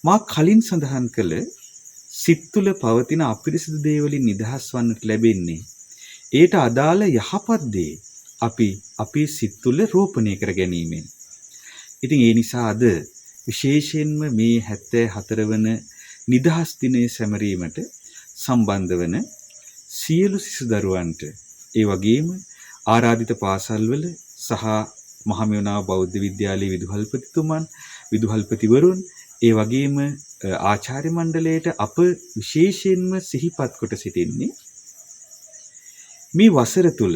I: මා කලින් සඳහන් කළ සිත් තුළ පවතින අපිරිසිදු දේවලින් නිදහස් වන්නට ලැබෙන්නේ ඒට අදාළ යහපත් දේ අපි අපේ සිත් තුළ රෝපණය කර ගැනීමෙන්. ඉතින් ඒ නිසා අද විශේෂයෙන්ම මේ 74 වන නිදහස් දිනයේ සැමරීමට සම්බන්ධ වන සියලු සිසු දරුවන්ට ඒ වගේම ආරාධිත පාසල්වල සහ මහමෙවුනාව බෞද්ධ විද්‍යාලයේ විදුහල්පතිතුමන්, විදුහල්පතිවරුන්, ඒ වගේම ආචාර්ය මණ්ඩලයට අප විශේෂයෙන්ම සිහිපත් කොට සිටින්නේ මේ වසර තුල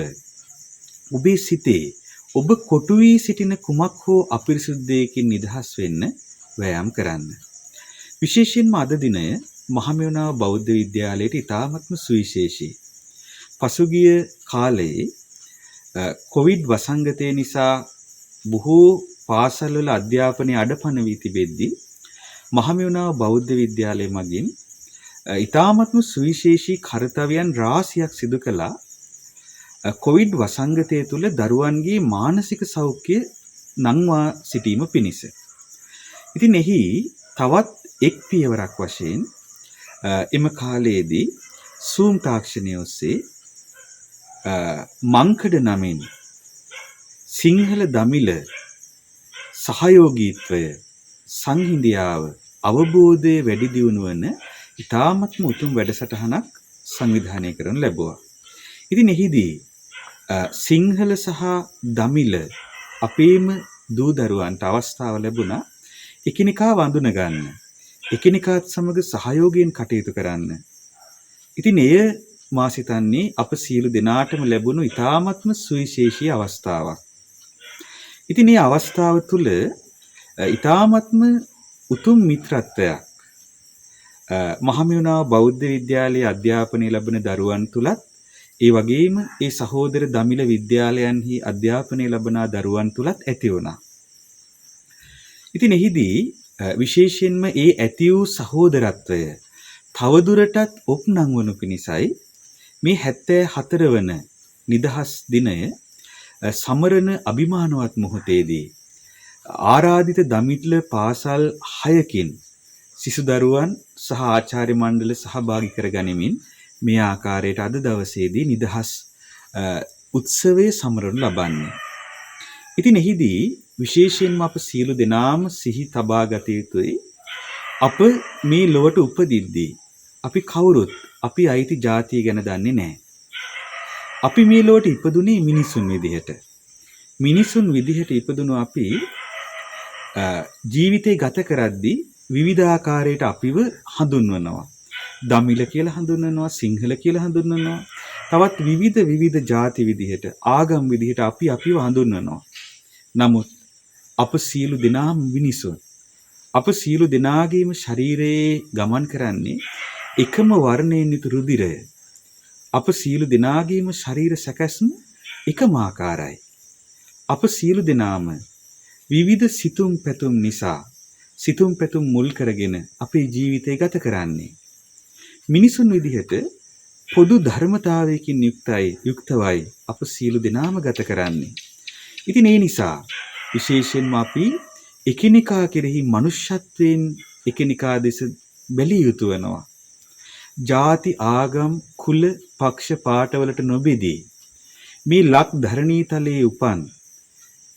I: ඔබේ සිතේ ඔබ කොටු වී සිටින කුමක් හෝ අපිරිසුදු දෙයකින් නිදහස් වෙන්න වෑයම් කරන්න. විශේෂයෙන්ම අද දිනය මහමෙවුනාව බෞද්ධ විද්‍යාලයට ඉතාමත්ම සුවිශේෂී. පසුගිය කාලයේ කොවිඩ් වසංගතය නිසා බොහෝ පාසල්වල අධ්‍යාපනය අඩපණ වී තිබෙද්දී මහමෙවුනාව බෞද්ධ විද්‍යාලය මගින් ඉතාමත්ම සුවිශේෂී කාර්යයන් රාශියක් සිදු කළා. කොවිඩ් වසංගතය තුළ දරුවන්ගේ මානසික සෞඛ්‍ය නංවා සිටීම පිණිස. ඉතින් එහි තවත් එක් පියවරක් වශයෙන් එම කාලයේදී Zoom තාක්ෂණය ඔස්සේ මංකඩ නමින් සිංහල දමිළ සහයෝගීත්වය සංහිඳියාව අවබෝධය වැඩි දියුණු වන ඉතාමත්ම උතුම් වැඩසටහනක් සංවිධානය කරනු ලැබුවා. ඉතින් එහිදී සිංහල සහ දමිළ අපේම දූ දරුවන්ට අවස්ථාව ලැබුණා එකිනෙකා වඳුන ගන්න, එකිනෙකාත් සමග සහයෝගයෙන් කටයුතු කරන්න. ඉතින් එය මා සිතන්නේ අප සියලු දෙනාටම ලැබුණු ඉතාමත්ම සුවිශේෂී අවස්ථාවක්. ඉතින් මේ අවස්ථාව තුළ ඉතාමත්ම උතුම් මිත්‍රත්වයක් මහමෙවුනාව බෞද්ධ විද්‍යාලයේ අධ්‍යාපනය ලබන දරුවන් තුලත් ඒ වගේම ඒ සහෝදර දමිළ විද්‍යාලයන්හි අධ්‍යාපනය ලබන දරුවන් තුලත් ඇති වුණා. ඉතින් එහිදී විශේෂයෙන්ම ඒ ඇති වූ සහෝදරත්වය තවදුරටත් ඔප්නංවනු පිණිසයි මේ 74 වන නිදහස් දිනය සමරන අභිමානවත් මොහොතේදී ආරාධිත දමිළ පාසල් 6කින් සිසු දරුවන් සහ ආචාර්ය මණ්ඩල සහභාගී කරගනිමින් මේ ආකාරයට අද දවසේදී නිදහස් උත්සවයේ සමරනු ලබන්නේ. ඉතින් එහිදී විශේෂයෙන්ම අප සියලු දෙනාම සිහි තබා ගත යුතුයි අප මේ ලොවට උපදිද්දී අපි කවුරුත් අපි අයිති ජාතිය ගැන දන්නේ නැහැ. අපි මේ ලොවට ඉපදුනේ මිනිසුන් විදිහට. මිනිසුන් විදිහට ඉපදුණු අපි ජීවිතේ ගත කරද්දී විවිධාකාරයට අපිව හඳුන්වනවා. දමිළ කියලා හඳුන්වනවා, සිංහල කියලා හඳුන්වනවා. තවත් විවිධ ಜಾති විදිහට, ආගම් විදිහට අපිව හඳුන්වනවා. නමුත් අප සියලු දෙනාම මිනිසුන්. අප සියලු දෙනාගේම ශරීරයේ ගමන් කරන්නේ එකම වර්ණයෙන් යුතු රුධිරය. අප සියලු දෙනාගේම ශරීර සැකැස්ම එකම ආකාරයි. අප සියලු දෙනාම විවිධ සිතුම් පැතුම් නිසා සිතුම් පැතුම් මුල් කරගෙන අපේ ජීවිතය ගත කරන්නේ. මිනිසුන් විදිහට පොදු ධර්මතාවයකින් යුක්තවයි අප සියලු දෙනාම ගත කරන්නේ. ඉතින් ඒ නිසා විශේෂයෙන්ම අපි එකිනෙකා කෙරෙහි මනුෂ්‍යත්වයෙන් එකිනෙකා දෙස බැලිය යුතු වෙනවා. ಜಾති ආගම් කුල පක්ෂ පාටවලට නොබෙදී මේ ලක් ධරණී තලයේ උපන්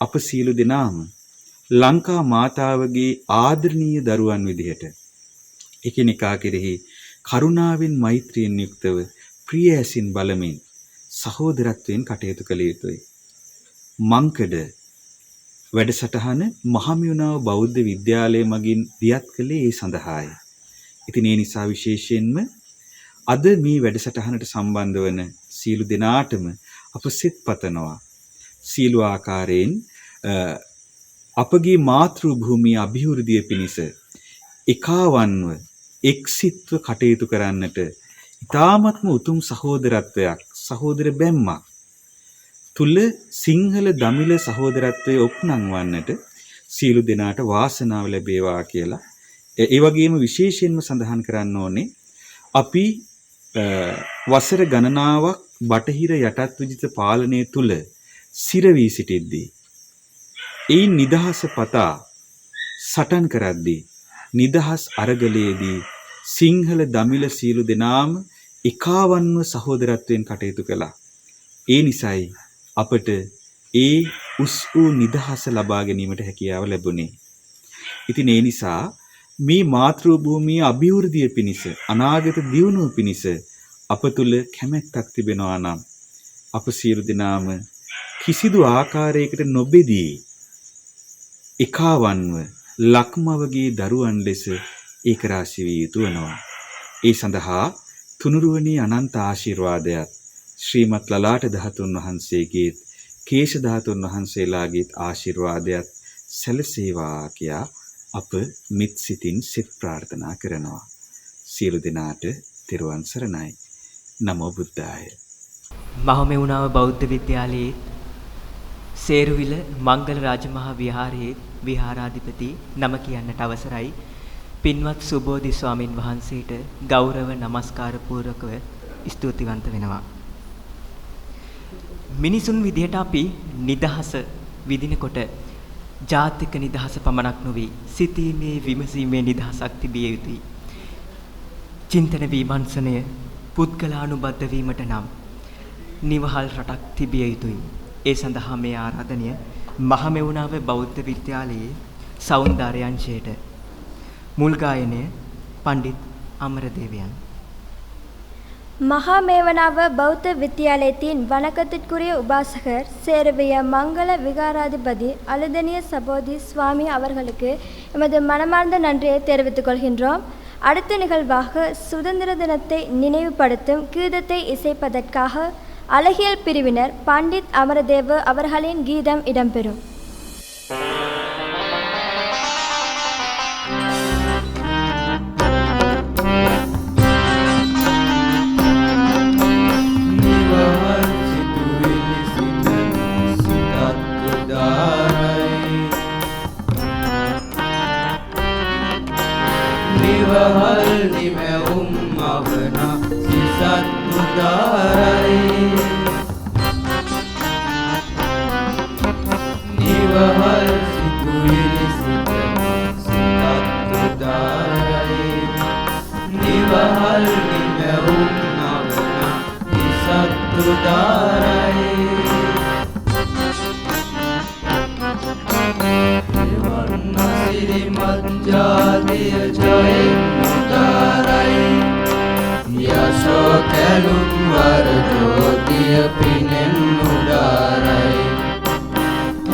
I: අප සියලු දෙනාම ලංකා මාතාවගේ ආදරණීය දරුවන් විදිහට එකිනෙකා කෙරෙහි කරුණාවෙන් මෛත්‍රියෙන් යුක්තව ප්‍රිය ඇසින් බලමින් සහෝදරත්වයෙන් කටයුතු කළ යුතුයි. මංකඩ වැඩසටහන මහමෙවුනාව බෞද්ධ විද්‍යාලය මගින් දියත් කළේ ඒ සඳහායි. ඉතින් ඒ නිසා විශේෂයෙන්ම අද මේ වැඩසටහනට සම්බන්ධ වන සියලු දෙනාටම අප සිත පතනවා. සියලු ආකාරයෙන් අපගේ මාතෘ භූමිය අභිවෘද්ධිය පිණිස එකවන්ව එක්සිත්ව කටයුතු කරන්නට ඉතාමත්ම උතුම් සහෝදරත්වයක් සහෝදර බැම්මක් තුල සිංහල දමිළ සහෝදරත්වයේ ඔප්නංවන්නට සියලු දෙනාට වාසනාව ලැබේවා කියලා. ඒ වගේම විශේෂයෙන්ම සඳහන් කරන්න ඕනේ අපි වසර ගණනාවක් බටහිර යටත් විජිත පාලනය තුල සිර වී සිටිද්දී ඒ නිදහස පතා සටන් කරද්දී නිදහස් අරගලයේදී සිංහල දමිළ සියලු දෙනාම එකවන්ව සහෝදරත්වයෙන් කටයුතු කළා. ඒ නිසායි අපට ඒ උස් වූ නිදහස ලබා ගැනීමට හැකියාව ලැබුණේ. ඉතින් ඒ නිසා මේ මාතෘ භූමියේ අභිවෘද්ධිය පිණිස අනාගත දියුණුව පිණිස අප තුල කැමැත්තක් තිබෙනවා නම් අප සියලු දෙනාම කිසිදු ආකාරයකට නොබෙදී එකවන්ව ලක්මවගේ දරුවන් ලෙස ඒකරාශී විය යුතු වෙනවා. ඒ සඳහා තුනුරුවනේ අනන්ත ආශිර්වාදයක් ශ්‍රීමත් ලලාට ධාතුන් වහන්සේගේ කේශධාතුන් වහන්සේලාගේත් ආශිර්වාදයක් සැලසේවා කියා අප මිත් සිතින් සිත ප්‍රාර්ථනා කරනවා. සියලු දෙනාට තෙරුවන් සරණයි. නමෝ බුද්ධාය.
A: මහමෙවුනාව බෞද්ධ විද්‍යාලයේ සේරුවිල මංගල රාජමහා විහාරයේ විහාරාධිපති නම කියන්නට අවසරයි. පින්වත් සුබෝධි ස්වාමින් වහන්සේට ගෞරව නමස්කාර පූර්වකව ස්තුතිවන්ත වෙනවා. මිනිසුන් විදියට අපි නිදහස විඳිනකොට ජාතික නිදහස පමණක් නොවේ සිතීමේ විමසීමේ නිදහසක් තිබිය යුතුයි. චින්තන විමර්ශනය පුද්ගලානුබද්ධ වීමට නම් නිවහල් රටක් තිබිය යුතුයි. ඒ සඳහා මේ ආරාධනය මහමෙවුනාව බෞද්ධ විද්‍යාලයේ සෞන්දර්ය අංශයට. මුල් ගායනය පණ්ඩිත් அமரதேவியன்.
B: மகாமேவனாவ பௌத்த வித்தியாலயத்தின் வணக்கத்திற்குரிய உபாசகர் சேருவிய மங்கள விகாராதிபதி அழுதனிய சபோதி சுவாமி அவர்களுக்கு எமது மனமார்ந்த நன்றியை தெரிவித்துக் கொள்கின்றோம். அடுத்த நிகழ்வாக சுதந்திர தினத்தை நினைவுபடுத்தும் கீதத்தை இசைப்பதற்காக அழகியல் பிரிவினர் பண்டித் அமரதேவ அவர்களின் கீதம் இடம்பெறும்.
J: නිවහල් නිමැවුම් අවන සිසත් උදාරයි. නිවහල් සිතුවිලි සිත සිතත් උදාරයි. නිවහල් නිමැවුම් අවන සිසත් උදාරයි. සිරිමත්ජාතිය ජයෙන් උදාරයි. යශෝ කැලුම් වර ජෝතිය පිනෙන් උදාරයි.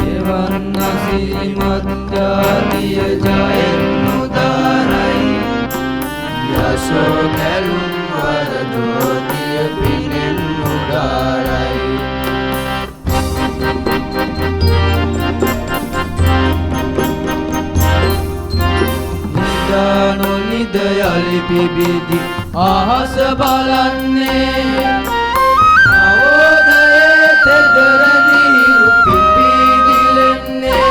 J: එවන්න සිරිමත්ජාතිය ජයෙන් උදාරයි. යශෝ කැලුම් වර ජෝතිය පිනෙන් උදාරයි. නොනිද යලි පිබිදි අහස බලන්නේ. අවෝදයේ තෙදරදිහිරු පිපිදිලෙන්නේ.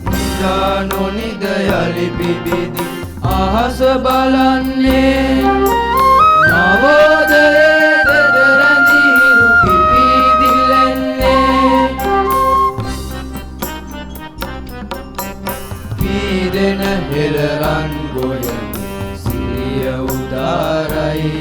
J: නිදා නොනිද යලි පිබිදි අහස බලන්නේ. අවෝදයේ තෙදරදිහිරු පීදෙන හෙළරන් ගොයන සිරිය උදාරයි.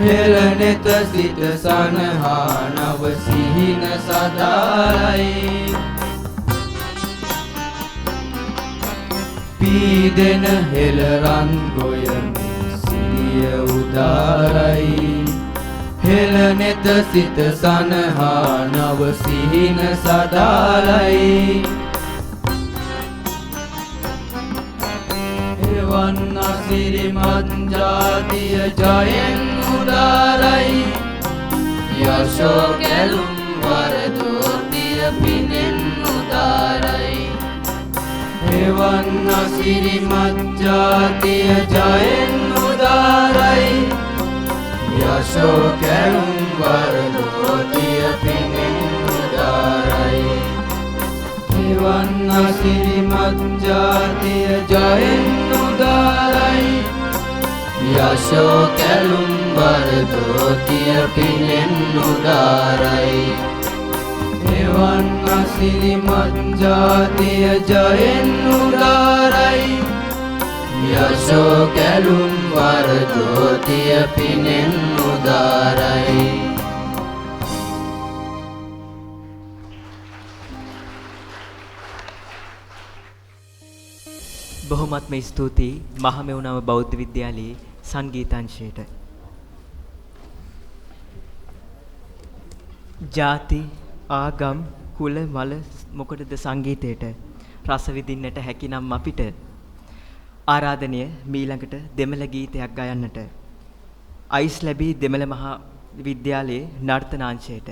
J: හෙළනෙත සිට සනහා නව සිහින සදාරයි. පීදෙන හෙළරන් ගොයන සිරිය උදාරයි. හෙළනෙත සිත සනහා නව සිහින සදාලයි. එවන් අසිරිමත් ජාතිය ජයෙන් උදාරයි. යශෝ කැලුම් වර ජෝතිය පිනෙන් උදාරයි. එවන් අසිරිමත් ජාතිය ජයෙන් උදාරයි. යශෝ කැලුම් වර ජෝතිය පිනෙන් උදාරයි. එවන් අසිරිමත් ජාතිය ජයෙන් උදාරයි. යශෝ කැලුම් වර ජෝතිය පිනෙන් උදාරයි. එවන් අසිරිමත් ජාතිය ජයෙන් උදාරයි. යශෝ කැලුම් වර ජෝතිය පිනෙන් උදාරයි.
A: බොහොමත්ම ස්තුතියි මහමෙවුනාව බෞද්ධ විද්‍යාලයේ සංගීතංශයට. ජාති ආගම් කුල මල මොකටද සංගීතයට රස විඳින්නට හැකිනම් අපිට ආරාධනය මීළඟට දෙමළ ගීතයක් ගයන්නට අයිස් ලැබී දෙමළ මහා විද්‍යාලයේ නර්තනාංශයට.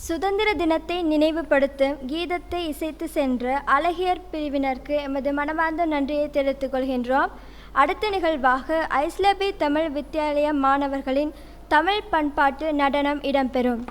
B: சுதந்திர தினத்தை நினைவுபடுத்தும் கீதத்தை இசைத்து சென்ற அழகியர் பிரிவினருக்கு எமது மனமார்ந்த நன்றியை தெரிவித்துக் கொள்கின்றோம். அடுத்த நிகழ்வாக ஐஸ்லபி தமிழ் வித்தியாலய மாணவர்களின் தமிழ் பண்பாட்டு நடனம் இடம்பெறும்.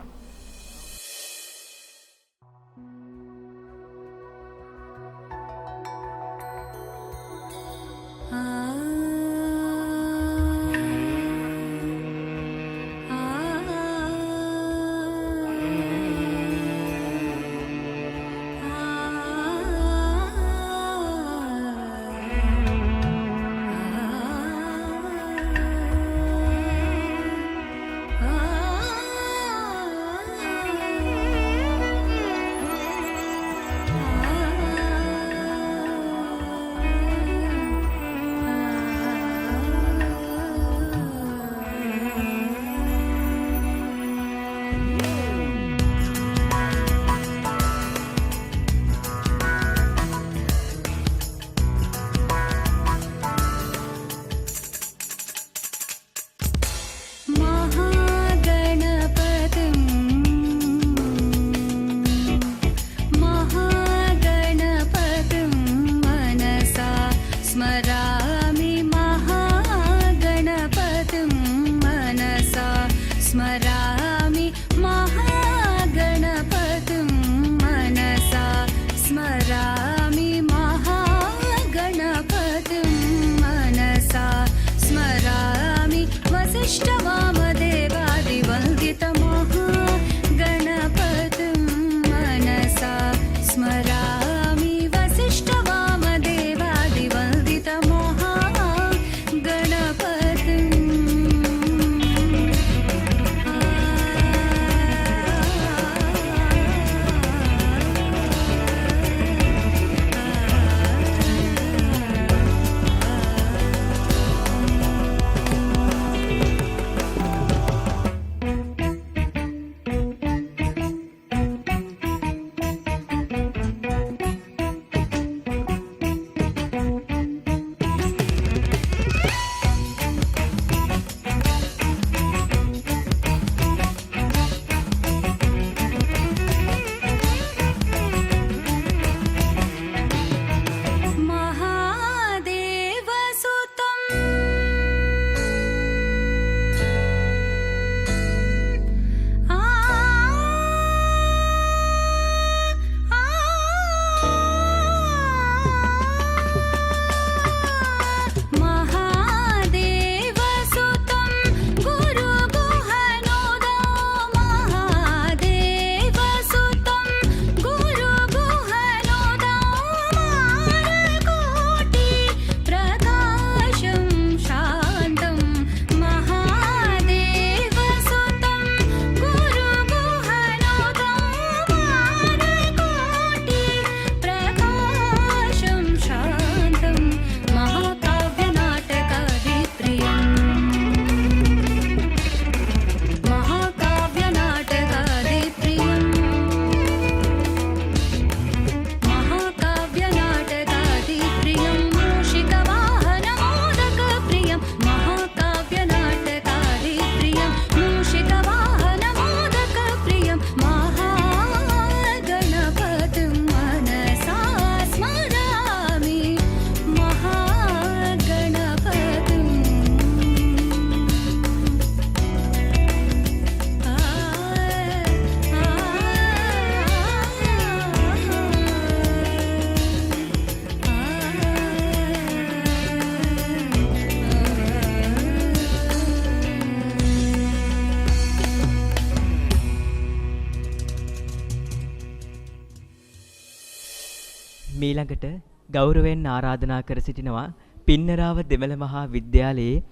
A: මීළඟට ගෞරවයෙන් ආරාධනා කර සිටිනවා පින්නරාව දෙමළ මහා විද්‍යාලයේ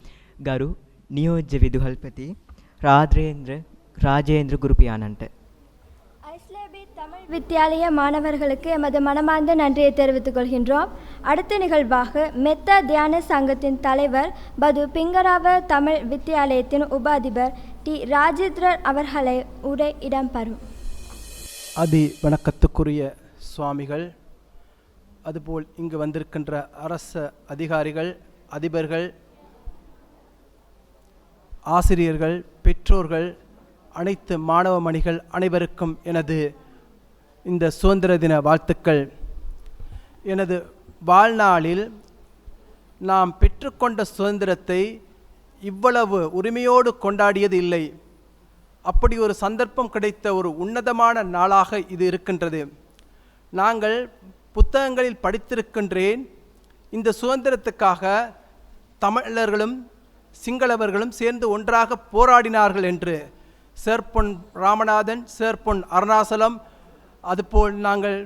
A: ගරු නියෝජ්‍ය විදුහල්පති ராஜேந்திர குருபியானன்ට.
B: ஐஸ்லேபி தமிழ் வித்தியாலய மாணவர்களுக்கு எமது மனமார்ந்த நன்றியை தெரிவித்துக் கொள்கின்றோம். அடுத்த நிகழ்வாக மெத்தா தியான சங்கத்தின் தலைவர் பது பிங்கராவ தமிழ் வித்தியாலயத்தின் உபாதிபர் டி ராஜேந்திரர் அவர்களை உரை இடம்பெறும்.
K: அதி வணக்கத்துக்குரிய சுவாமிகள், அதுபோல் இங்கு வந்திருக்கின்ற அரச அதிகாரிகள், அதிபர்கள், ஆசிரியர்கள், பெற்றோர்கள், அனைத்து மாணவ மணிகள் அனைவருக்கும் எனது இந்த சுதந்திர தின வாழ்த்துக்கள். எனது வாழ்நாளில் நாம் பெற்றுக்கொண்ட சுதந்திரத்தை இவ்வளவு உரிமையோடு கொண்டாடியது இல்லை. அப்படி ஒரு சந்தர்ப்பம் கிடைத்த ஒரு உன்னதமான நாளாக இது இருக்கின்றது. நாங்கள் புத்தகங்களில் படித்திருக்கின்றேன், இந்த சுதந்திரத்துக்காக தமிழர்களும் சிங்களவர்களும் சேர்ந்து ஒன்றாக போராடினார்கள் என்று. சேர்பொன் ராமநாதன், சேர்பொன் அருணாசலம், அதுபோல் நாங்கள்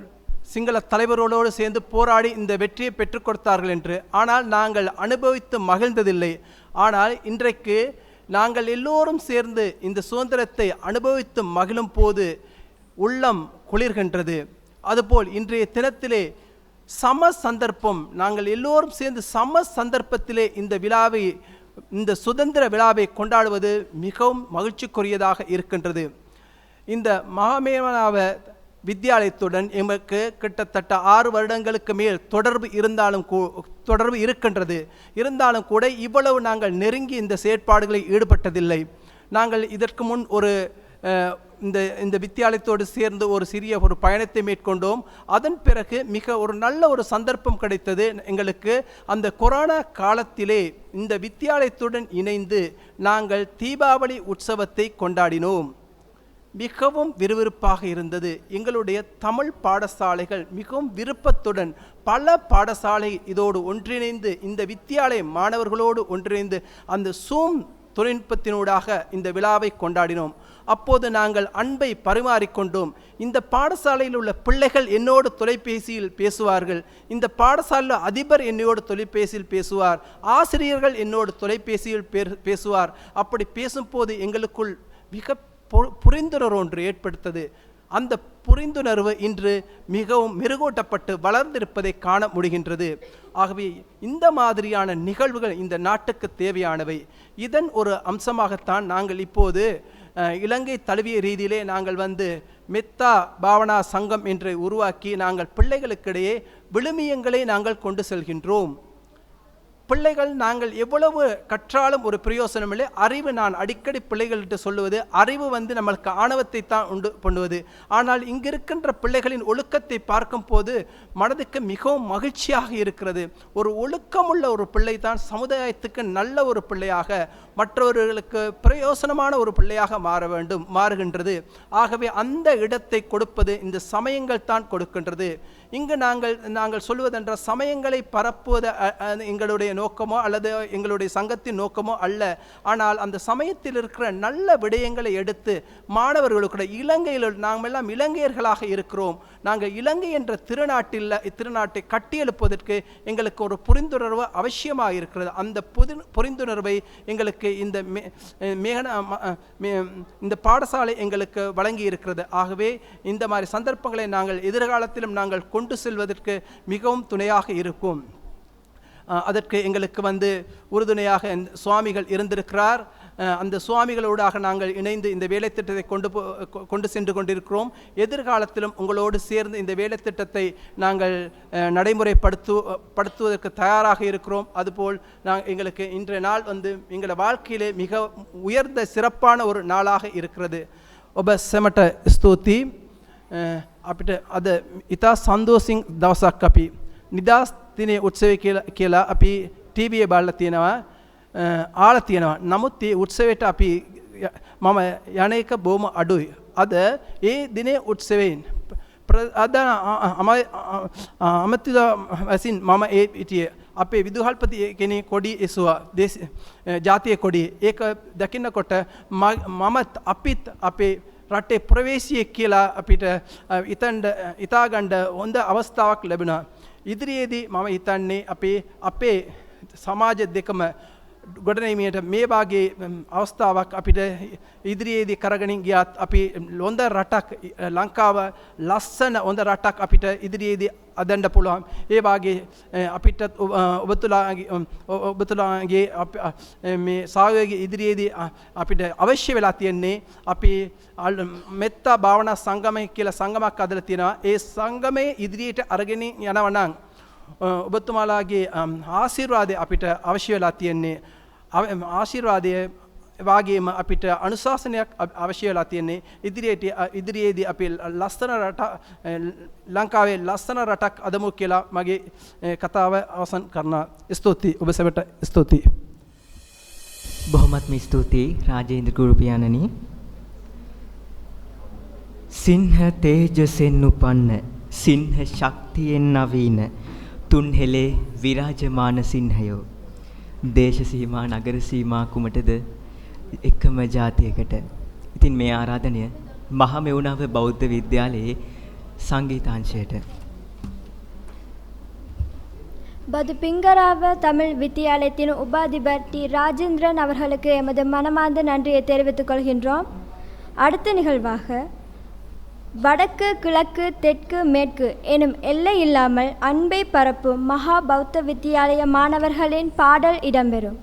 K: சிங்கள தலைவர்களோடு சேர்ந்து போராடி இந்த வெற்றியை பெற்றுக் கொடுத்தார்கள் என்று. ஆனால் நாங்கள் அனுபவித்து மகிழ்ந்ததில்லை. ஆனால் இன்றைக்கு நாங்கள் எல்லோரும் சேர்ந்து இந்த சுதந்திரத்தை அனுபவித்து மகிழும் போது உள்ளம் குளிர்கின்றது. அதுபோல் இன்றைய தினத்திலே சம சந்தர்ப்பம், நாங்கள் எல்லோரும் சேர்ந்து சம சந்தர்ப்பத்திலே இந்த விழாவை, இந்த சுதந்திர விழாவை கொண்டாடுவது மிகவும் மகிழ்ச்சிக்குரியதாக இருக்கின்றது. இந்த மகாமேமனாவ வித்தியாலயத்துடன் எமக்கு கிட்டத்தட்ட 6 வருடங்களுக்கு மேல் தொடர்பு இருக்கின்றது. இருந்தாலும் கூட இவ்வளவு நாங்கள் நெருங்கி இந்த செயற்பாடுகளில் ஈடுபட்டதில்லை. நாங்கள் இதற்கு முன் ஒரு இந்த வித்தியாலயத்தோடு சேர்ந்து ஒரு சிறிய ஒரு பயணத்தை மேற்கொண்டோம். அதன் பிறகு மிக ஒரு நல்ல ஒரு சந்தர்ப்பம் கிடைத்தது எங்களுக்கு. அந்த கொரோனா காலத்திலே இந்த வித்தியாலயத்துடன் இணைந்து நாங்கள் தீபாவளி உற்சவத்தை கொண்டாடினோம். மிகவும் விறுவிறுப்பாக இருந்தது. எங்களுடைய தமிழ் பாடசாலைகள் மிகவும் விருப்பத்துடன் பல பாடசாலை இதோடு ஒன்றிணைந்து, இந்த வித்தியாலய மாணவர்களோடு ஒன்றிணைந்து அந்த சூம் தொழில்நுட்பத்தினூடாக இந்த விழாவை கொண்டாடினோம். அப்போது நாங்கள் அன்பை பரிமாறிக்கொண்டோம். இந்த பாடசாலையில் உள்ள பிள்ளைகள் என்னோடு தொலைபேசியில் பேசுவார்கள், இந்த பாடசாலையில் அதிபர் என்னோடு தொலைபேசியில் பேசுவார், ஆசிரியர்கள் என்னோடு தொலைபேசியில் பேசுவார். அப்படி பேசும்போது எங்களுக்குள் மிக புரிந்துணர்வு ஒன்று ஏற்படுத்தது. அந்த புரிந்துணர்வு இன்று மிகவும் மெருகூட்டப்பட்டு வளர்ந்திருப்பதை காண முடிகின்றது. ஆகவே இந்த மாதிரியான நிகழ்வுகள் இந்த நாட்டுக்கு தேவையானவை. இதன் ஒரு அம்சமாகத்தான் நாங்கள் இப்போது இலங்கை தழுவிய ரீதியிலே நாங்கள் மெத்தா பாவனா சங்கம் என்று உருவாக்கி நாங்கள் பிள்ளைகளுக்கிடையே விழுமியங்களை நாங்கள் கொண்டு செல்கின்றோம். பிள்ளைகள் நாங்கள் எவ்வளவு கற்றாலும் ஒரு பிரயோசனம் இல்லை. அறிவு, நான் அடிக்கடி பிள்ளைகள்கிட்ட சொல்லுவது, அறிவு நம்மளுக்கு ஆணவத்தை தான் உண்டு பண்ணுவது. ஆனால் இங்கு இருக்கின்ற பிள்ளைகளின் ஒழுக்கத்தை பார்க்கும் போது மனதுக்கு மிகவும் மகிழ்ச்சியாக இருக்கிறது. ஒரு ஒழுக்கமுள்ள ஒரு பிள்ளை தான் சமுதாயத்துக்கு நல்ல ஒரு பிள்ளையாக, மற்றவர்களுக்கு பிரயோசனமான ஒரு பிள்ளையாக மாறுகின்றது. ஆகவே அந்த இடத்தை கொடுப்பது இந்த சமயங்கள் தான் கொடுக்கின்றது. இங்கு நாங்கள் சொல்வதென்ற சமயங்களை பரப்புவது எங்களுடைய நோக்கமோ அல்லது எங்களுடைய சங்கத்தின் நோக்கமோ அல்ல. ஆனால் அந்த சமயத்தில் இருக்கிற நல்ல விடயங்களை எடுத்து மாணவர்களுக்கு, இலங்கையில் நாங்கள் எல்லாம் இலங்கையர்களாக இருக்கிறோம், நாங்கள் இலங்கை என்ற திருநாட்டை கட்டியெழுப்பதற்கு எங்களுக்கு ஒரு புரிந்துணர்வு அவசியமாக இருக்கிறது. அந்த புரிந்துணர்வை எங்களுக்கு இந்த பாடசாலை எங்களுக்கு வழங்கி இருக்கிறது. ஆகவே இந்த மாதிரி சந்தர்ப்பங்களை நாங்கள் எதிர்காலத்திலும் நாங்கள் கொண்டு செல்வதற்கு மிகவும் துணையாக இருக்கும். அதற்கு எங்களுக்கு உறுதுணையாக சுவாமிகள் இருந்திருக்கிறார். அந்த சுவாமிகளோடாக நாங்கள் இணைந்து இந்த வேலை திட்டத்தை கொண்டு சென்று கொண்டிருக்கிறோம். எதிர்காலத்திலும் உங்களோடு சேர்ந்து இந்த வேலை திட்டத்தை நாங்கள் நடைமுறைப்படுத்துவதற்கு தயாராக இருக்கிறோம். அதுபோல் எங்களுக்கு இன்றைய நாள் எங்களோட வாழ்க்கையிலே மிக உயர்ந்த சிறப்பான ஒரு நாளாக இருக்கிறது. ඔබ සැමට ස්තුතියි. අපිට අද ඉතා සන්තෝෂින් දවසක් අපි නිදහස් දිනයේ උත්සවය කියලා අපි ටීවීයේ බලලා තියෙනවා, ආලා තියෙනවා. නමුත් මේ උත්සවයට අපි මම යන එක බොහොම අඩුයි. අද ඒ දිනේ උත්සවයෙන් අද අමතිදා වශයෙන් මම ඒ හිටියේ අපේ විදුහල්පති කෙනෙක් කොඩි එසුවා, ජාතිය කොඩි. ඒක දකින්නකොට මමත් අපිත් අපේ රටේ ප්‍රවේශියෙක් කියලා අපිට ඉතාගන්න හොඳ අවස්ථාවක් ලැබුණා. ඉදිරියේදී මම හිතන්නේ අපේ සමාජ දෙකම ගොඩනැගීමට මේ වාගේ අවස්ථාවක් අපිට ඉදිරියේදී කරගෙන ගියත් අපි හොඳ රටක්, ලංකාව ලස්සන හොඳ රටක් අපිට ඉදිරියේදී අදන්න පුළුවන්. ඒ වාගේ අපිට ඔබතුලාගේ මේ සහයෝගය ඉදිරියේදී අපිට අවශ්‍ය වෙලා තියෙන්නේ. අපි මෙත්තා භාවනා සංගමය කියලා සංගමයක් අදලා තියෙනවා. ඒ සංගමයේ ඉදිරියට අරගෙන යනවා නම් ඔබතුමාලාගේ ආශිර්වාදය අපිට අවශ්‍ය වෙලා තියෙන්නේ. ආශිර්වාදය වාගේම අපිට අනුශාසනයක් අවශ්‍ය වෙලා තියෙන්නේ. ඉදිරියේදී අපි ලස්සන ලංකාවේ ලස්සන රටක් අදමු කියලා මගේ කතාව අවසන් කරනවා. ස්තුතියි ඔබ සැමට ස්තුතියි.
A: බොහොමත්ම ස්තුතියි රාජේන්ද්‍ර ගුරු පියාණනි. සිංහ තේජසෙන් උපන්න සිංහ ශක්තියෙන් නවීන තුන් හෙලේ විරාජමාන සිංහයෝ දේශ සීමා නගර සීමා කුමටද එකම ජාතියකට. ඉතින් මේ ආරාධනය මහමෙවුනාව බෞද්ධ විද්‍යාලයේ සංගීතාංශයට.
B: பது பிங்கராவ தமிழ் வித்தியாலயத்தின் உபாதிபர் டி ராஜேந்திரன் அவர்களுக்கு எமது மனமார்ந்த நன்றியை தெரிவித்துக் கொள்கின்றோம். அடுத்த நிகழ்வாக வடக்கு கிழக்கு தெற்கு மேற்கு எனும் எல்லை இல்லாமல் அன்பை பரப்பும் மகா பௌத்த வித்தியாலய மாணவர்களின் பாடல் இடம்பெறும்.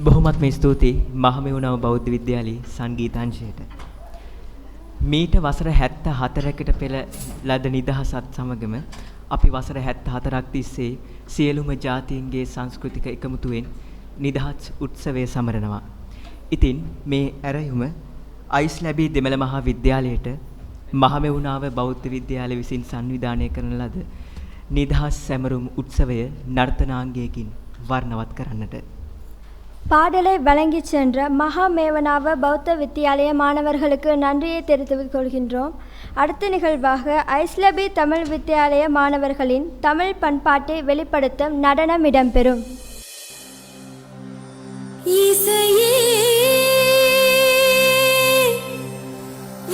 A: බොහොමත්ම ස්තුතියි මහමෙවුනාව බෞද්ධ විද්‍යාලයේ සංගීතාංශයට. මීට වසර 74කට පෙර ලද නිදහසත් සමගම අපි වසර 74ක් තිස්සේ සියලුම ජාතීන්ගේ සංස්කෘතික එකමුතුවෙන් නිදහස් උත්සවය සමරනවා. ඉතින් මේ ඇරයුම අයිස්ලැබී දෙමළ මහා විද්‍යාලයට මහමෙවුනාව බෞද්ධ විද්‍යාලය විසින් සංවිධානය කරන ලද නිදහස් සැමරුම් උත්සවය නර්තනාංගයකින් වර්ණවත් කරන්නට.
B: பாடலை வழங்கிச் சென்ற மகாமேவனாவ பௌத்த வித்தியாலய மாணவர்களுக்கு நன்றியை தெரிவித்துக் கொள்கின்றோம். அடுத்த நிகழ்வாக ஐஸ்லபி தமிழ் வித்தியாலய மாணவர்களின் தமிழ் பண்பாட்டை வெளிப்படுத்தும் நடனம் இடம்பெறும்.
D: இசையே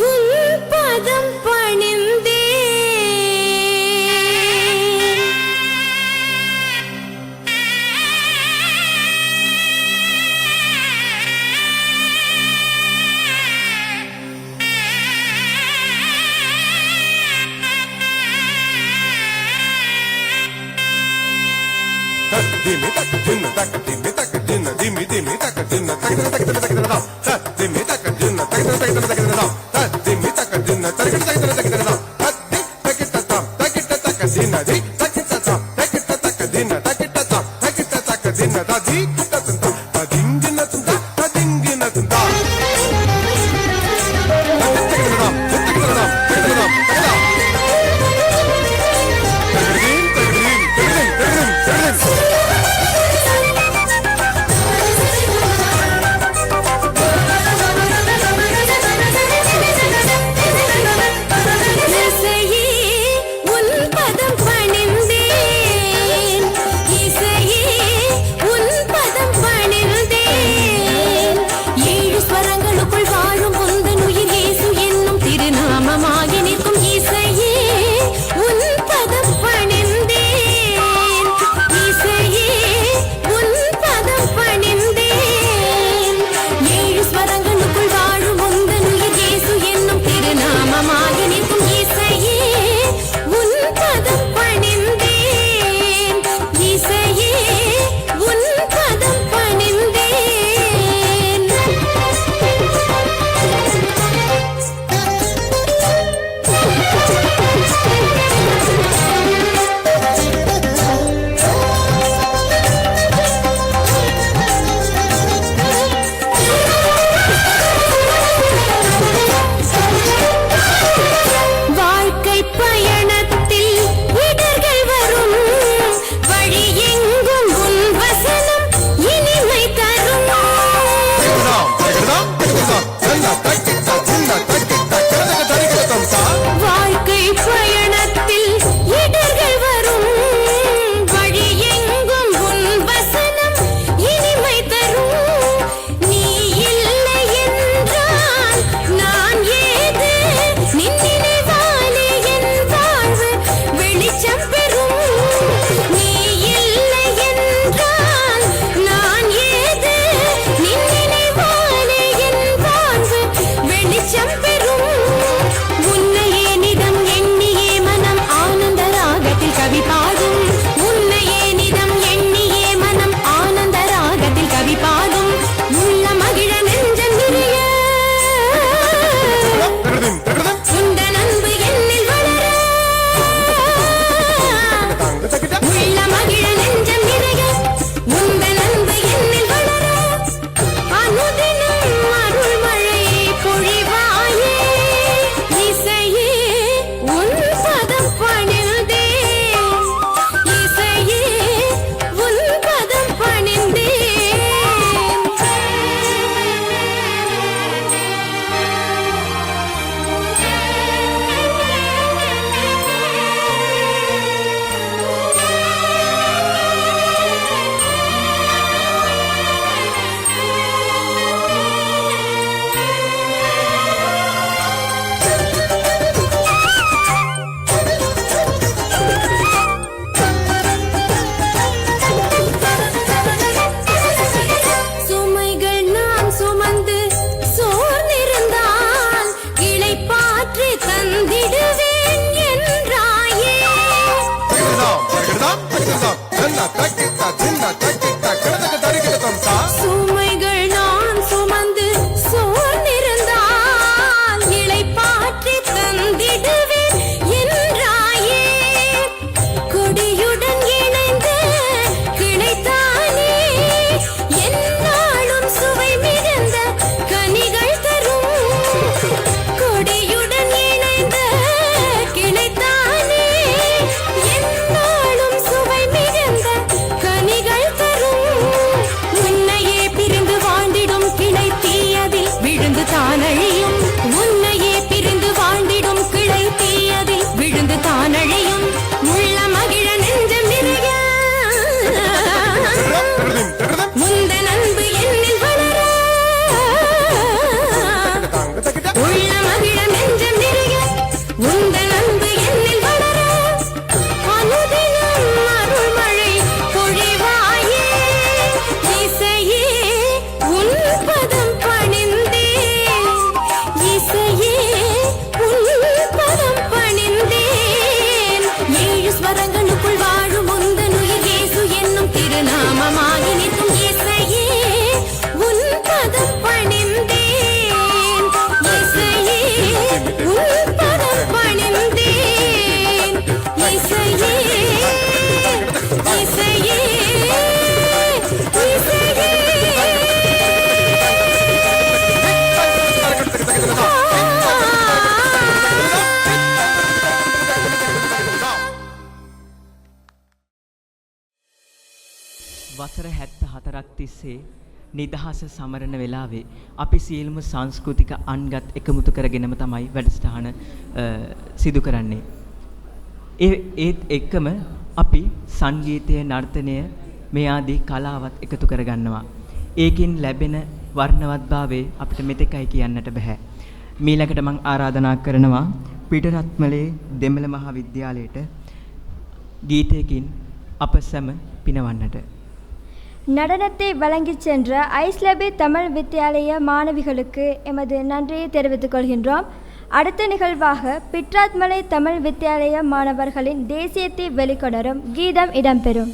D: உன் பதம் பணிந்தே
L: Dimmi tak jinna tak dimmi tak jinna dimmi dimmi tak jinna tak tak tak tak tak dimmi tak jinna tak tak tak tak tak dimmi tak jinna tak tak tak tak tak tak tak tak tak tak jinna di tak tak tak tak tak jinna tak tak tak tak tak jinna da di tak tak ta ding jinna ta ta ding jinna ta tak
D: ஏழு
A: වසර 74ක් තිස්සේ නිදහස සමරන වෙලාවේ අපි සියලුම සංස්කෘතික අන්ගත් එකමුතු කරගෙනම තමයි වැඩසටහන සිදු කරන්නේ. ඒත් එක්කම අපි සංගීතය, නර්තනය මේ ආදී කලාවත් එකතු කරගන්නවා. ඒකින් ලැබෙන වර්ණවත්භාවය අපිට මෙතෙකයි කියන්නට බෑ. මීළඟට මම ආරාධනා කරනවා පිටරත්මලේ දෙමළ මහා විද්‍යාලයට கீதேகின் අප සැම පිනවන්නට.
B: நடனத்தை வழங்கிச் சென்ற ஐஸ்லபி தமிழ் வித்தியாலய மாணவிகளுக்கு எமது நன்றியை தெரிவித்துக் கொள்கின்றோம். அடுத்த நிகழ்வாக பிட்ராத்மலை தமிழ் வித்தியாலய மாணவர்களின் தேசியத்தை வெளிக்கொணரும் கீதம் இடம்பெறும்.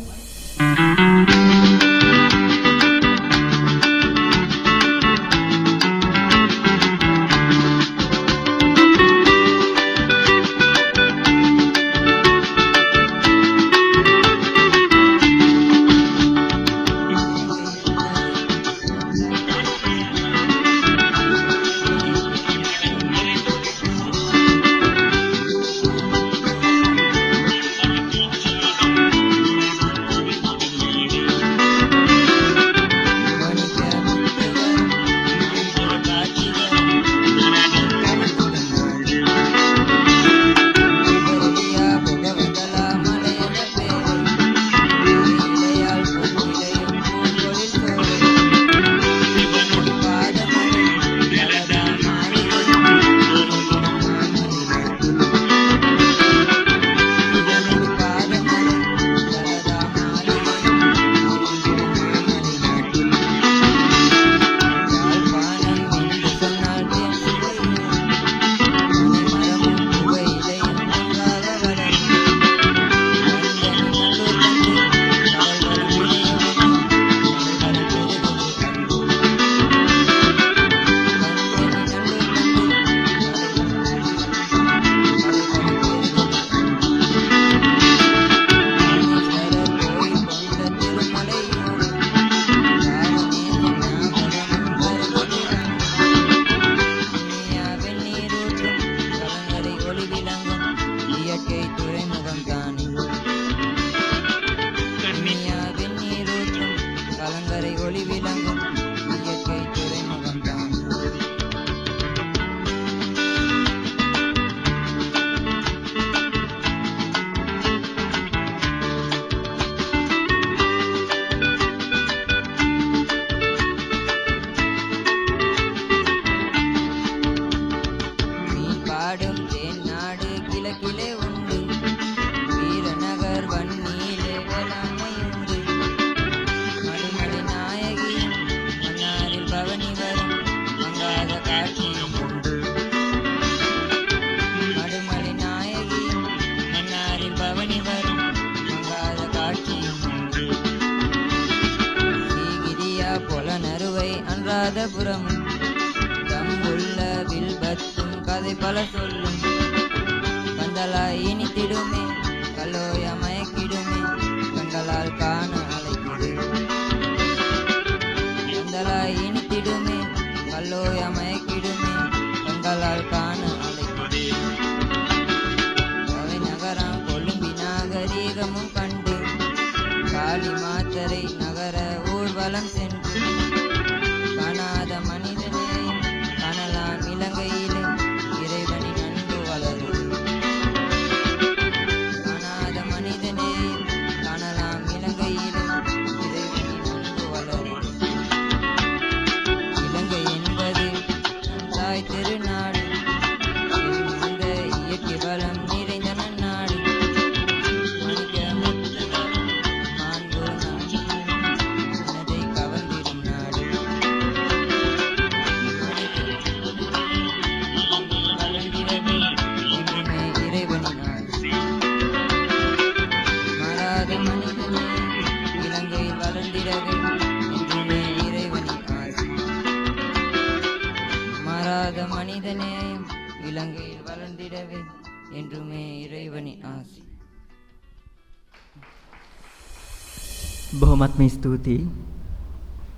A: බොහොමත්ම ස්තුතියි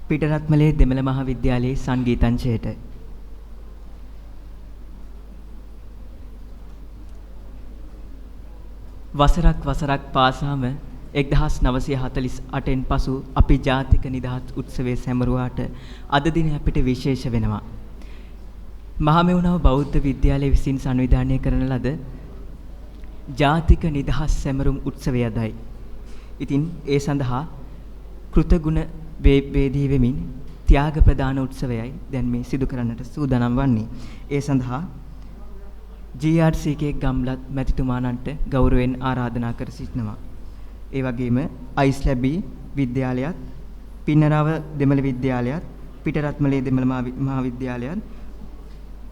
A: පිටරත්මලේ දෙමළ මහා විද්‍යාලයේ සංගීතංශයට. වසරක් පාසාම 1948න් පසු අපි ජාතික නිදහස් උත්සවයේ සැමරුවාට අද දින අපිට විශේෂ වෙනවා. මහමෙවුනාව බෞද්ධ විද්‍යාලය විසින් සංවිධානය කරන ලද ජාතික නිදහස් සැමරුම් උත්සවයදයි. ඉතින් ඒ සඳහා කෘතගුණ වේදී වෙමින් ත්‍යාග ප්‍රදාන උත්සවයයි දැන් මේ සිදු කරන්නට සූදානම් වන්නේ. ඒ සඳහා GRCK ගම්ලත් මැතිතුමාණන්ට ගෞරවයෙන් ආරාධනා කර සිටිනවා. ඒ වගේම අයිස්ලැබි විද්‍යාලයත්, පින්නරාව දෙමළ විද්‍යාලයත්, පිටරත්මලේ දෙමළ මහාවිද්‍යාලයත්,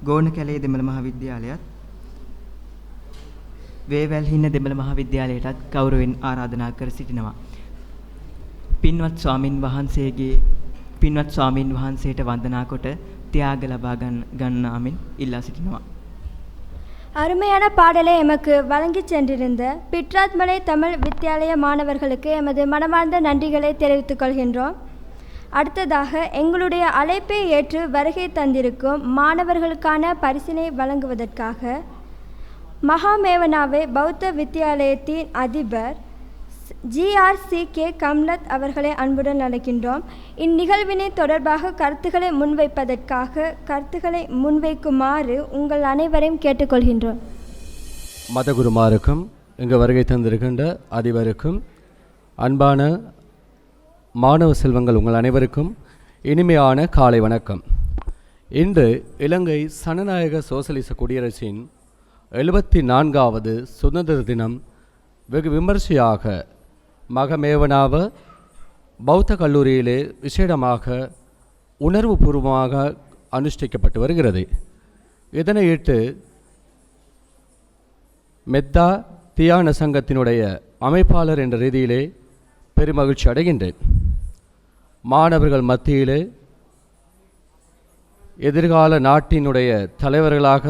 A: ගෝණකැලේ දෙමළ මහාවිද්‍යාලයත්, වේවැල්හින්න දෙමළ මහාවිද්‍යාලයටත් ගෞරවයෙන් ආරාධනා කර සිටිනවා. පින්වත් ස්වාමින් වහන්සේට වන්දනා කොට தியாக ලබා ගන්නාමින් ඉල්ලා සිටිනවා.
B: அருமையான பாடலை எமக்கு வழங்கி சென்றிருந்த பிட்ராத்மலை தமிழ் வித்தியாலய மாணவர்களுக்கு எமது மனமார்ந்த நன்றிகளை தெரிவித்துக் கொள்கின்றோம். அடுத்ததாக எங்களுடைய அழைப்பை ஏற்று வருகை தந்திருக்கும் மாணவர்களுக்கான பரிசினை வழங்குவதற்காக மகாமேவனாவை பௌத்த வித்தியாலயத்தின் அதிபர் GRCK கம்லத் அவர்களை அன்புடன் அழைக்கின்றோம். இந்நிகழ்வினை தொடர்பாக கருத்துக்களை முன்வைக்குமாறு உங்கள் அனைவரையும் கேட்டுக்கொள்கின்றோம்.
M: மதகுருமாருக்கும் இங்கு வருகை தந்திருக்கின்ற அதிபருக்கும் அன்பான மாணவ செல்வங்கள் உங்கள் அனைவருக்கும் இனிமையான காலை வணக்கம். இன்று இலங்கை சனநாயக சோசலிச குடியரசின் 74வது சுதந்திர தினம் வெகு விமர்சையாக மகமேவனாவ பௌத்த கல்லூரியிலே விசேடமாக உணர்வுபூர்வமாக அனுஷ்டிக்கப்பட்டு வருகிறது. இதனையிட்டு மெத்தா தியான சங்கத்தினுடைய அமைப்பாளர் என்ற ரீதியிலே பெருமகிழ்ச்சி அடைகின்றேன். மாணவர்கள் மத்தியிலே எதிர்கால நாட்டினுடைய தலைவர்களாக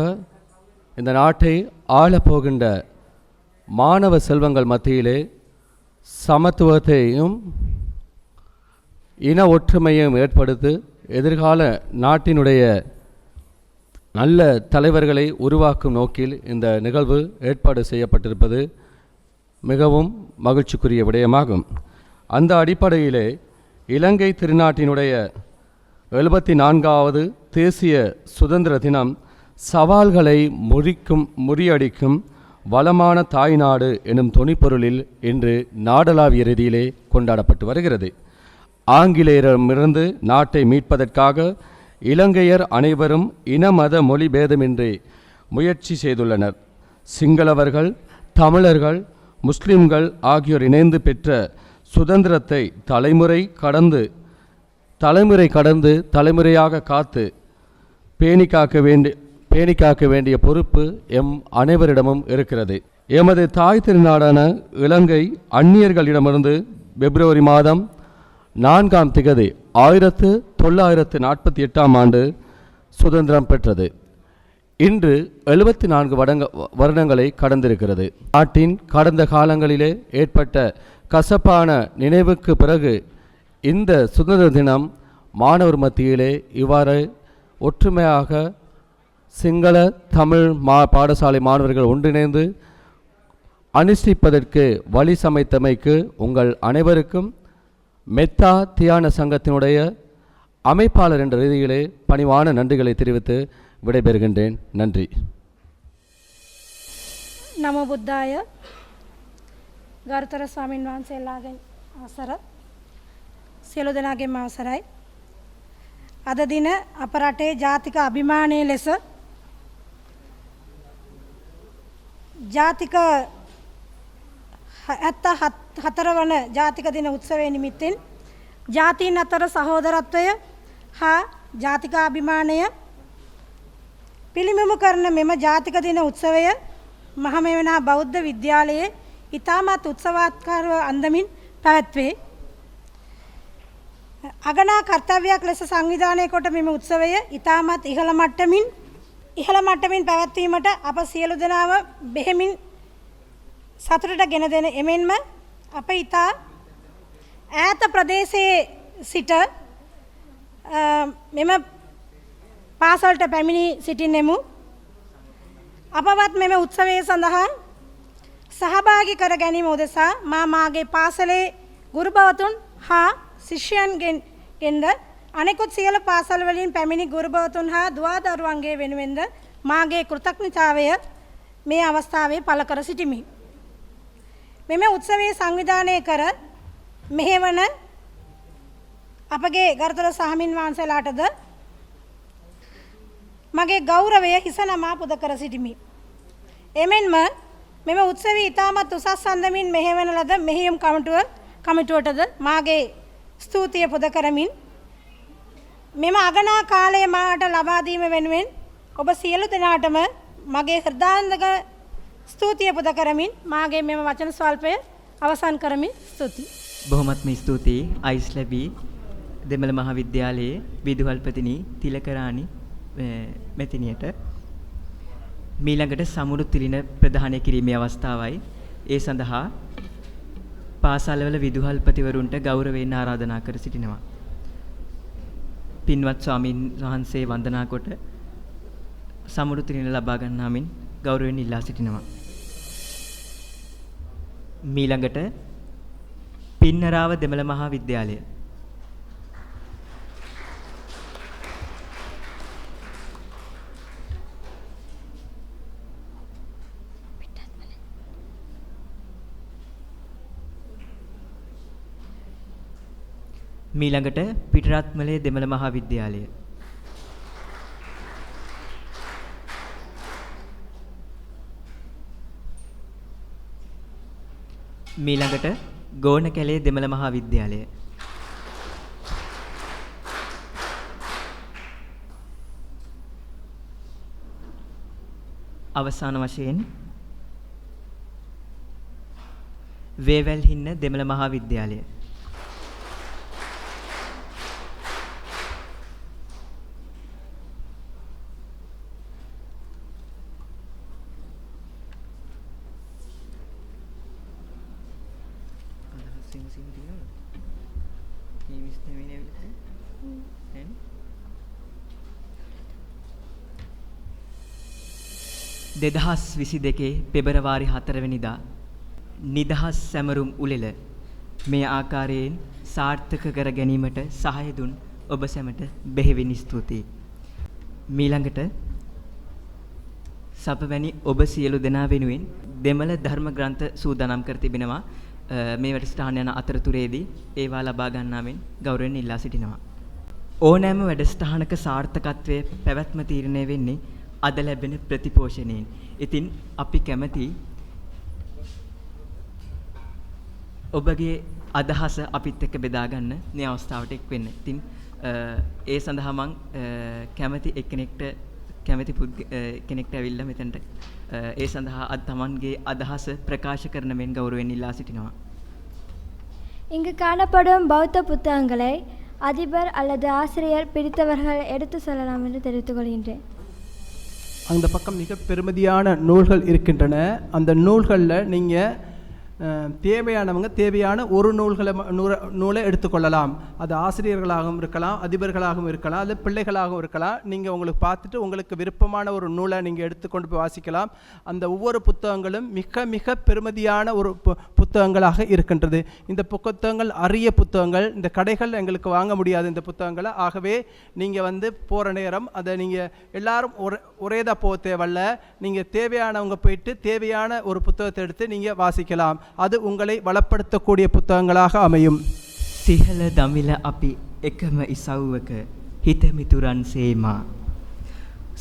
M: இந்த நாட்டை ஆளப்போகின்ற மாணவ செல்வங்கள் மத்தியிலே சமத்துவத்தையும் இன ஒற்றுமையும் ஏற்படுத்தி எதிர்கால நாட்டினுடைய நல்ல தலைவர்களை உருவாக்கும் நோக்கில் இந்த நிகழ்வு ஏற்பாடு செய்யப்பட்டிருப்பது மிகவும் மகிழ்ச்சிக்குரிய விடயமாகும். அந்த அடிப்படையிலே இலங்கை திருநாட்டினுடைய 74வது தேசிய சுதந்திர தினம் சவால்களை முறியடிக்கும் வளமான தாய்நாடு எனும் தொனிப்பொருளில் இன்று நாடளாவிய ரீதியிலே கொண்டாடப்பட்டு வருகிறது. ஆங்கிலேயரிடமிருந்து நாட்டை மீட்பதற்காக இலங்கையர் அனைவரும் இன மத மொழி பேதமின்றி முயற்சி செய்துள்ளனர். சிங்களவர்கள், தமிழர்கள், முஸ்லிம்கள் ஆகியோர் இணைந்து பெற்ற சுதந்திரத்தை தலைமுறை கடந்து தலைமுறையாக காத்து பேணி காக்க வேண்டிய பொறுப்பு எம் அனைவரிடமும் இருக்கிறது. எமது தாய் திருநாடான இலங்கை அந்நியர்களிடமிருந்து பிப்ரவரி மாதம் 4ஆம் திகதி 1948ஆம் ஆண்டு சுதந்திரம் பெற்றது. இன்று 74 வருடங்களை கடந்திருக்கிறது. நாட்டின் கடந்த காலங்களிலே ஏற்பட்ட கசப்பான நினைவுக்கு பிறகு இந்த சுதந்திர தினம் மாணவர் மத்தியிலே இவ்வாறு ஒற்றுமையாக சிங்கள தமிழ் பாடசாலை மாணவர்கள் ஒன்றிணைந்து அனுஷ்டிப்பதற்கு வழி சமைத்தமைக்கு உங்கள் அனைவருக்கும் மெத்தா தியான சங்கத்தினுடைய அமைப்பாளர் என்ற ரீதியிலே பணிவான நன்றிகளை தெரிவித்து விடைபெறுகின்றேன். நன்றி.
N: නමෝ බුද්ධාය ගරුතර ස්වාමින් වහන්සේලාගෙන් අවසර සියලු දෙනාගේම අවසරයි. අද දින අප රටේ ජාතික අභිමානයේ ලෙස ජාතික 74 වන ජාතික දින උත්සවයේ නිමිත්තෙන් ජාතීන් අතර සහෝදරත්වය හා ජාතිකාභිමානය පිළිඹු කරන මෙම ජාතික දින උත්සවය මහමෙවනා බෞද්ධ විද්‍යාලයේ ඉතාමත් උත්සවාත්කාරව අන්දමින් පැවැත්වේ. අගනා කර්තව්‍යයක් ලෙස සංවිධානය කොට මෙම උත්සවය ඉතාමත් ඉහළ මට්ටමින් පැවැත්වීමට අප සියලු දෙනාම බෙහෙමින් සතුටට ගෙන දෙන එමෙන්ම අප ඉතා ඈත ප්‍රදේශයේ සිට මෙම පාසලට පැමිණි සිටින්නෙමු. අපවත් මෙම උත්සවය සඳහා සහභාගී කර ගැනීම උදෙසා මා මාගේ පාසලේ ගුරුභවතුන් හා ශිෂ්‍යයන්ගෙන්ද අනෙකුත් සියලු පාසල් වලින් පැමිණි ගුරුභවතුන් හා දුවදරුවන්ගේ වෙනුවෙන්ද මාගේ කෘතඥතාවය මේ අවස්ථාවේ පළ කර සිටිමි. මෙම උත්සවයේ සංවිධානය කර මෙහෙවන අපගේ ගරුතර සාමින් වහන්සේලාටද මගේ ගෞරවය හිස නමා පුද කර සිටිමි. එමෙන්ම මෙම උත්සවයේ ඉතාමත් උසස් අන්දමින් මෙහෙවන ලද මෙහෙයුම් කමිටුවටද මාගේ ස්තුතිය පුද කරමින් මෙම අගනා කාලයේ මාට ලබා දීම වෙනුවෙන් ඔබ සියලු දෙනාටම මගේ හෘදයාන්තක ස්තුතිය පුද කරමින් මාගේ මෙම වචන ස්වල්පය අවසන් කරමින් ස්තුතියි.
A: බොහොමත්ම ස්තුතියි අයිස්ලැබී දෙමළ මහාවිද්‍යාලයේ විදුහල්පතිනි තිලකරාණි මෙතිනියට. මීළඟට සමුරු තිලින ප්‍රදානය කිරීමේ අවස්ථාවයි. ඒ සඳහා පාසල්වල විදුහල්පතිවරුන්ට ගෞරවයෙන් ආරාධනා කර සිටිනවා. පින්වත් ස්වාමීන් වහන්සේ වන්දනා කොට සමුරු තිලින ලබා ගන්නාමින් ගෞරවයෙන් ඉල්ලා සිටිනවා. මීළඟට පින්නරාව දෙමළ මහාවිද්‍යාලය මීළඟට පිටරත්මලේ දෙමළ මහාවිද්‍යාලය මීළඟට ගෝනකැලේ දෙමළ මහාවිද්‍යාලය අවසාන වශයෙන් වේවැල්හින්න දෙමළ මහාවිද්‍යාලය දෙදහස් 22 පෙබරවාරි 4 වෙනිදා නිදහස් සැමරුම් උළෙල මේ ආකාරයෙන් සාර්ථක කර ගැනීමට සහාය දුන් ඔබ සැමට බෙහෙවින් ස්තුතියි. මීළඟට සපවැනි ඔබ සියලු දෙනා වෙනුවෙන් දෙමළ ධර්ම ග්‍රන්ථ සූදානම් කර තිබෙනවා. මේ වැඩසටහන යන අතරතුරේදී ඒවා ලබා ගන්නාවෙන් ගෞරවයෙන් ඉල්ලා සිටිනවා. ඕනෑම වැඩසටහනක සාර්ථකත්වයේ පැවැත්ම තීරණය වෙන්නේ අද ලැබෙන ප්‍රතිපෝෂණයෙන්. ඉතින් අපි කැමති ඔබගේ අදහස අපිත් එක්ක බෙදා ගන්න මේ අවස්ථාවට එක් වෙන්න. ඉතින් ඒ සඳහා මම කැමති කෙනෙක්ට ඇවිල්ලා මෙතනට ඒ සඳහා අද Tamanගේ අදහස பிரகாශ කරන මෙන් கௌரவයෙන් இல்லா සිටිනවා.
B: இங்கு காணப்படும் பௌத்த புத்தகங்களை அதிபர் அல்லது ஆசிரியர் பிடித்தவர்கள் எடுத்து சொல்லலாம் என்று தெரிவித்துக் கொள்கின்றேன்.
K: அந்த பக்கம் மிக பெருமதியான நூல்கள் இருக்கின்றன. அந்த நூல்களில் நீங்கள் தேவையானவங்க தேவையான ஒரு நூலை எடுத்துக்கொள்ளலாம். அது ஆசிரியர்களாகவும் இருக்கலாம், அதிபர்களாகவும் இருக்கலாம், அது பிள்ளைகளாகவும் இருக்கலாம். நீங்கள் உங்களுக்கு பார்த்துட்டு உங்களுக்கு விருப்பமான ஒரு நூலை நீங்கள் எடுத்துக்கொண்டு போய் வாசிக்கலாம். அந்த ஒவ்வொரு புத்தகங்களும் மிக மிக பெருமதியான ஒரு புத்தகங்களாக இருக்கின்றது. இந்த புத்தகங்கள் அரிய புத்தகங்கள். இந்த கடைகள் எங்களுக்கு வாங்க முடியாது இந்த புத்தகங்களை. ஆகவே நீங்கள் போகிற நேரம் அதை நீங்கள் எல்லாரும் ஒரேதாக போக தேவையில்ல. நீங்கள் தேவையானவங்க போயிட்டு தேவையான ஒரு புத்தகத்தை எடுத்து நீங்கள் வாசிக்கலாம். அது உங்களை வளப்படுத்தக்கூடிய புத்தகங்களாக அமையும்.
A: සිහල දමිල අපි එකම ඉසව්වක හිතමිතුරන් සේමා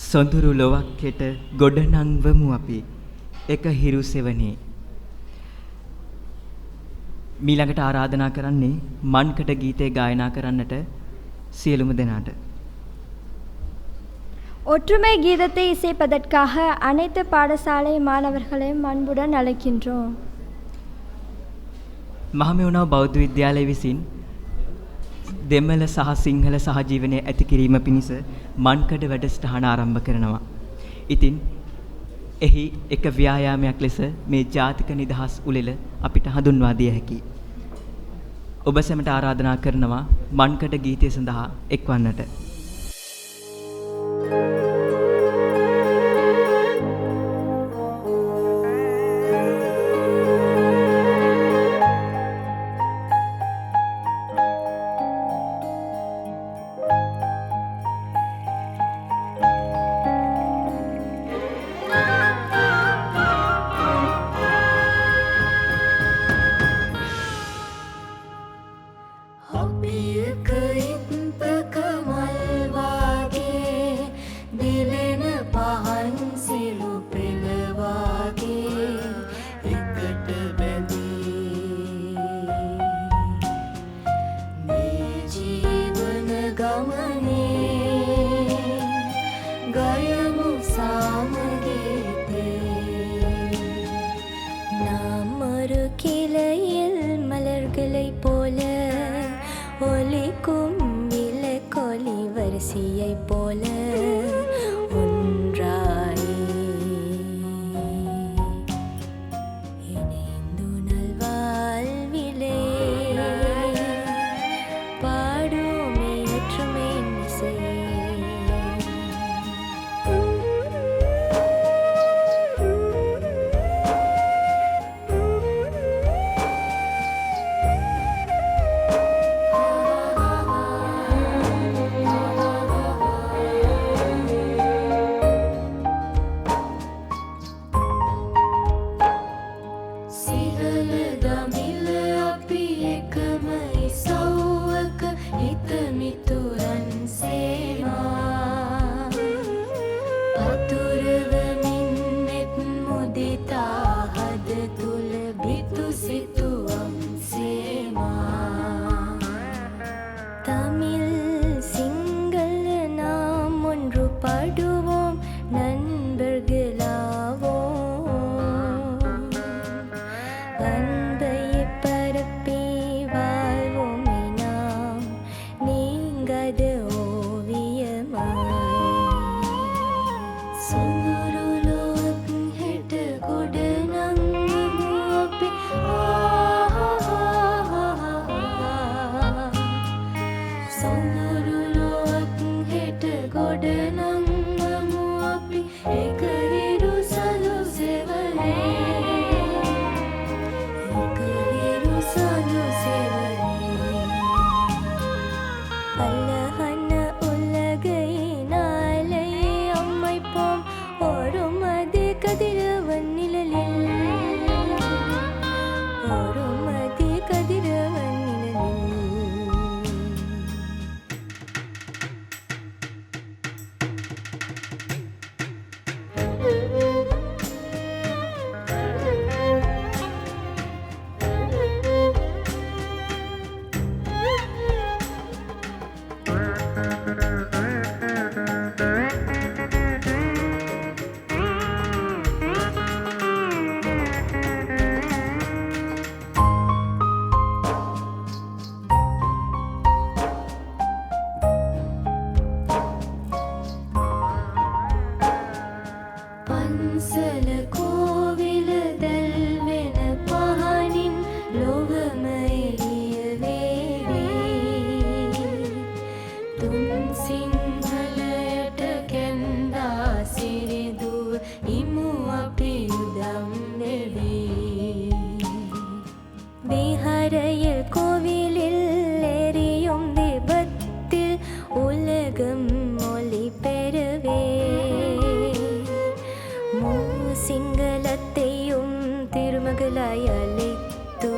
A: සොඳුරු ලොවක් කෙට ගොඩනංවමු අපි එක හිරු සෙවනේ. මීළඟට ආරාධනා කරන්නේ මන්කට ගීතය ගායනා කරන්නට සියලුම දෙනාට.
B: ஒற்றுமை கீதத்தை இசைப்பதற்காக அனைத்து பாடசாலை மாணவர்களையும் அன்புடன் அழைக்கின்றோம்.
A: මහමෙවුනාව බෞද්ධ විද්‍යාලය විසින් දෙමළ සහ සිංහල සහජීවනය ඇති කිරීම පිණිස මන්කඩ වැඩසටහන ආරම්භ කරනවා. ඉතින් එහි එක ව්‍යායාමයක් ලෙස මේ ජාතික නිදහස් උළෙල අපිට හඳුන්වා දිය හැකියි. ඔබ සැමට ආරාධනා කරනවා මන්කඩ ගීතය සඳහා එක්වන්නට.
D: අසල කෝවිල දැල්වෙන පහනින් ලොවම එළිය වේවි. තුන් සිංහලයට කැන්දා සිරිදුව ඉමු අපි උදම් වෙවි. விஹரையில் கோவிலில் எரியும் தீபத்தில் உலகம் ஒளி பெறவே சிங்களத்தையும் திருமகளாய் அழைத்து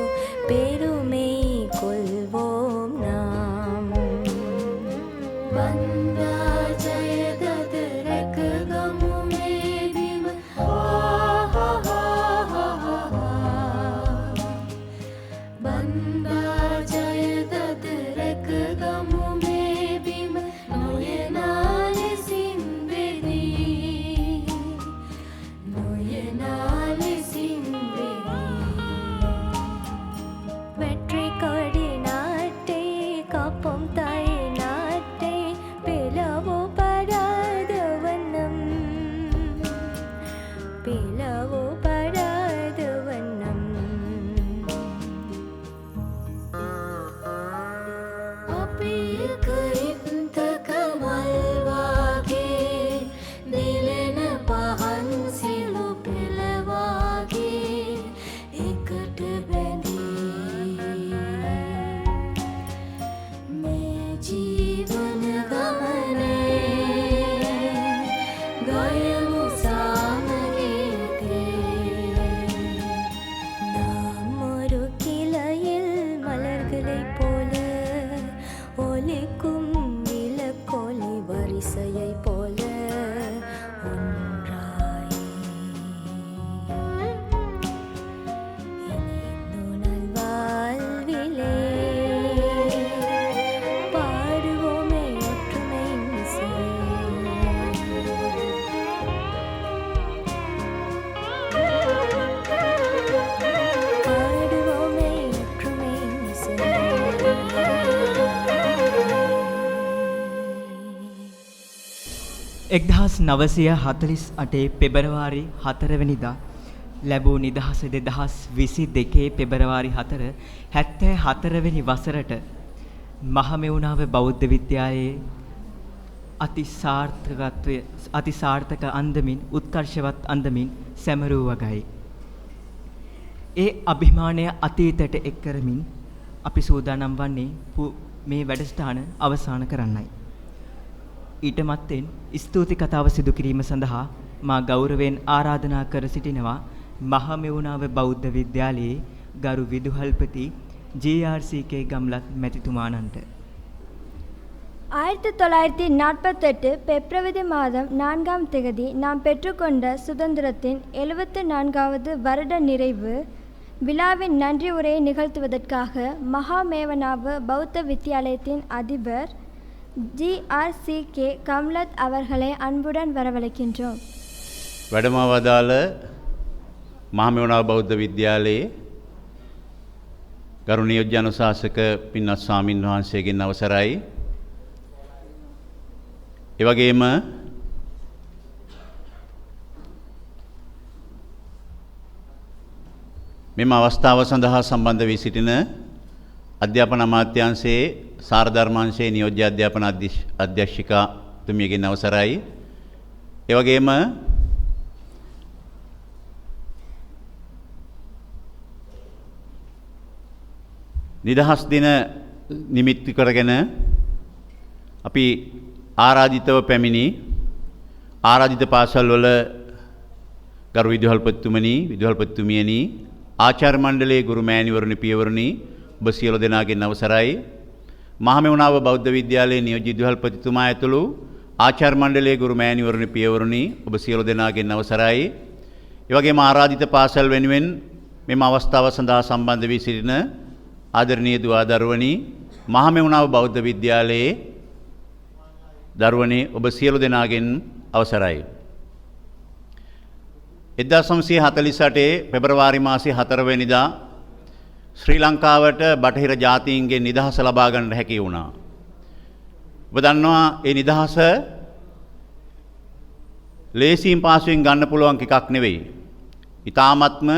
D: பெருமை கொள்வோம் நாம். வந்தா ஜெயதது ரக்ககமுமே விம बंदा जय दद रक गमु में बिम नोयनाल सिंबेदी नोयनाल सिंबेदी வெற்றி கொடி நாட்டை காப்போம் தாய் நாட்டை பிளவோ படாத வண்ணம் பிளவோ படாத வண்ணம் අපික ඉත්තක මල්වාගේ දිලෙන පහන් සිලු පෙළවාගේ එකට බැඳී මේ ජීවන ගමනේ ගයමු සාමගීතේ. நாமொரு கிளையில் மலர்களைப் போல ஒலிக்கும் விளக்கொலி வரிசையைப் போல ஒன்றாய் இணைந்து நல்வாழ்விலே பாடுவோமே ஒற்றுமை இசை. பாடுவோமே ஒற்றுமை இசை.
A: එක්දහස් නවසය 48 පෙබරවාරි 4 වෙනිදා ලැබූ නිදහස 2022 පෙබරවාරි 4 74 වෙනි වසරට මහමෙවුනාව බෞද්ධ විද්‍යාලයේ අතිසාර්ථක අන්දමින් උත්කර්ෂවත් අන්දමින් සැමරූ වගයි. ඒ අභිමානය අතීතයට එක් කරමින් අපි සූදානම් වන්නේ මේ වැඩසටහන අවසන් කරන්නයි. ඊට මත්තෙන් ස්තුති කතාව සිදු කිරීම සඳහා මා ගෞරවයෙන් ආරාධනා කර සිටිනවා මහමෙවුනාව බෞද්ධ විද්‍යාලයේ ගරු විදුහල්පති JRCK ගම්ලත් මැතිතුමාණන්ට.
B: 1948 பிப்ரவரி மாதம் 4ஆம் தேதி நாம் பெற்றுக்கொண்ட சுதந்திரத்தின் 74வது வருட நிறைவு விழாவின் நன்றி உரையை நிகழ்த்துவதற்காக மகாமேவனாவ பௌத்த வித்தியாலயத்தின் அதிபர் JRCK கம்லத் அவர்களை அன்புடன் வரவழைக்கின்றோம்.
O: වැඩම වදාළ මහමෙවුනාව බෞද්ධ විද්‍යාලයේ ගරු නියෝජ්‍ය අනුශාසක පින්වත් ස්වාමින් වහන්සේගෙන් අවසරයි. ඒ වගේම මෙම අවස්ථාව සඳහා සම්බන්ධ වී සිටින අධ්‍යාපන අමාත්‍යාංශයේ සාරධර්මාංශයේ නියෝජ්‍ය අධ්‍යාපන අධ්‍යක්ෂිකා තුමියගෙන් අවසරයි. ඒ වගේම නිදහස් දින නිමිති කරගෙන අපි ආරාධිතව පැමිණි ආරාධිත පාසල් වල ගරු විදුහල්පතිතුමනි විදුහල්පතිතුමියනි ආචාර්ය මණ්ඩලයේ ගුරු මෑණිවරුනි පියවරුනි ඔබ සියලු දෙනාගෙන් අවසරයි. මහමෙවුනාව බෞද්ධ විද්‍යාලයේ නියෝජ්‍ය විදුහල්පතිතුමා ඇතුළු ආචාර්ය මණ්ඩලයේ ගුරු මෑණිවරුනි පියවරුනි ඔබ සියලු දෙනාගෙන් අවසරයි. ඒ වගේම ආරාධිත පාසල් වෙනුවෙන් මෙම අවස්ථාව සඳහා සම්බන්ධ වී සිටින ආදරණීය දුවා දරුවනි මහමෙවුනාව බෞද්ධ විද්‍යාලයේ දරුවනි ඔබ සියලු දෙනාගෙන් අවසරයි. 1948 පෙබරවාරි මාසයේ 4 වෙනිදා ශ්‍රී ලංකාවට බටහිර ජාතීන්ගේ නිදහස ලබා ගන්නට හැකි වුණා. ඔබ දන්නවා මේ නිදහස ලේසියෙන් පාසුවෙන් ගන්න පුළුවන් එකක් නෙවෙයි. ඊ타ත්ම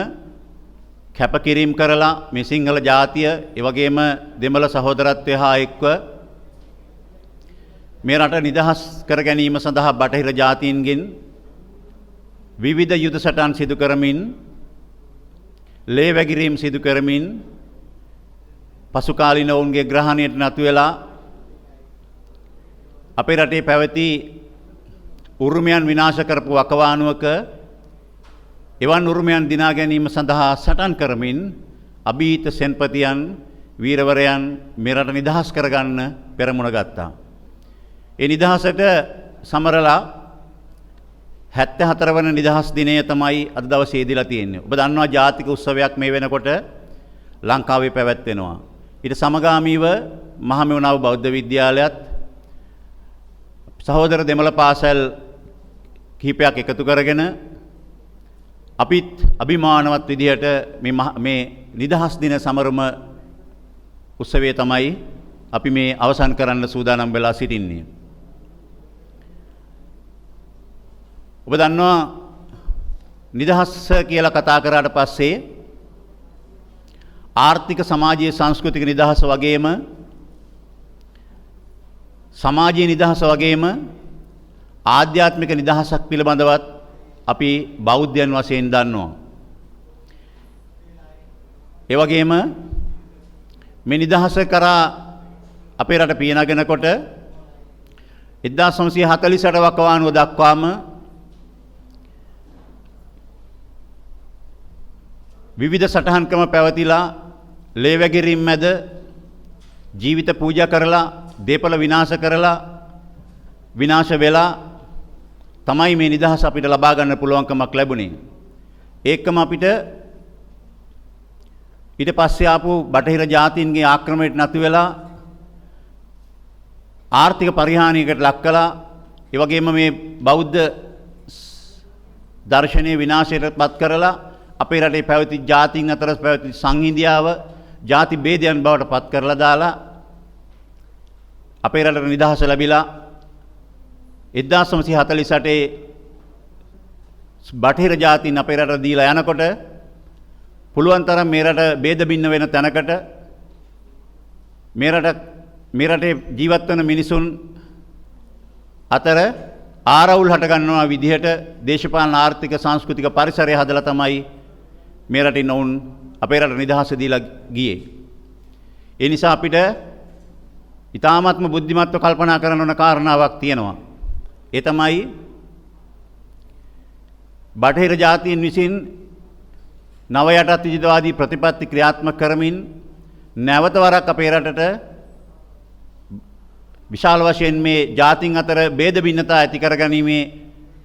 O: කැපකිරීම කරලා මේ සිංහල ජාතිය ඒ වගේම දෙමළ සහෝදරත්වය හා එක්ව මේ රට නිදහස් කර ගැනීම සඳහා බටහිර ජාතීන්ගෙන් විවිධ යුද සටන් සිදු කරමින් ලේ වැගිරීම් සිදු කරමින් පසු කාලීන ඔවුන්ගේ ග්‍රහණයට නතු වෙලා අපේ රටේ පැවති උරුමයන් විනාශ කරපු වකවානුවක එවන් උරුමයන් දිනා ගැනීම සඳහා සටන් කරමින් අභීත සෙන්පතියන් වීරවරයන් මේ රට නිදහස් කරගන්න පෙරමුණ ගත්තා. ඒ නිදහසට සමරලා 74 වන නිදහස් දිනය තමයි අද දවසේ දීලා තියෙන්නේ. ඔබ දන්නවා ජාතික උත්සවයක් මේ වෙනකොට ලංකාවේ පැවැත්වෙනවා. ඊට සමගාමීව මහමෙවුනාව බෞද්ධ විද්‍යාලයත් සහෝදර දෙමළ පාසල් කිහිපයක් එකතු කරගෙන අපිත් අභිමානවත් විදිහට මේ නිදහස් දින සමරුම උත්සවය තමයි අපි මේ අවසන් කරන්න සූදානම් වෙලා සිටින්නේ. ඔබ දන්නවා නිදහස් කියලා කතා කරාට පස්සේ ආර්ථික සමාජීය සංස්කෘතික නිදහස වගේම සමාජීය නිදහස වගේම ආධ්‍යාත්මික නිදහසක් පිළිබඳවත් අපි බෞද්ධයන් වශයෙන් දන්නවා. ඒ වගේම මේ නිදහස කරා අපේ රට පියනගෙනකොට 1948 වකවානුව දක්වාම විවිධ සටහන්කම පැවතිලා ලේ වැගිරීම් මැද ජීවිත පූජා කරලා දේපල විනාශ කරලා විනාශ වෙලා තමයි මේ නිදහස අපිට ලබා ගන්න පුළුවන්කමක් ලැබුණේ. ඒකම අපිට ඊට පස්සේ ආපු බටහිර ජාතීන්ගේ ආක්‍රමණයට නතු වෙලා ආර්ථික පරිහානියකට ලක් කළා. ඒ වගේම මේ බෞද්ධ දර්ශනීය විනාශයට පත් කරලා අපේ රටේ පැවති ජාතීන් අතර පැවති සංහිඳියාව ಜಾති ભેදයන් බවට පත් කරලා දාලා අපේ රටට නිදහස ලැබිලා 1948 බටහිර ජාතීන් අපේ රට දීලා යනකොට පුළුවන් තරම් මේ රට ભેද බින්න වෙන තැනකට මේ රටේ ජීවත් වෙන මිනිසුන් අතර ආරවුල් හට ගන්නවා විදිහට දේශපාලන ආර්ථික සංස්කෘතික පරිසරය හදලා තමයි මේ රටින් වුන් අපේ රට නිදහස දීලා ගියේ. ඒ නිසා අපිට ඊ타මාත්ම බුද්ධිමත්ව කල්පනා කරන ඕන කාරණාවක් තියෙනවා. ඒ තමයි බටහිර ජාතීන් විසින් නව යටත් විජිතවාදී ප්‍රතිපත්ති ක්‍රියාත්මක කරමින් නැවත වරක් අපේ රටට විශාල වශයෙන් මේ ජාතීන් අතර ભેද බින්නතා ඇති කරගැනීමේ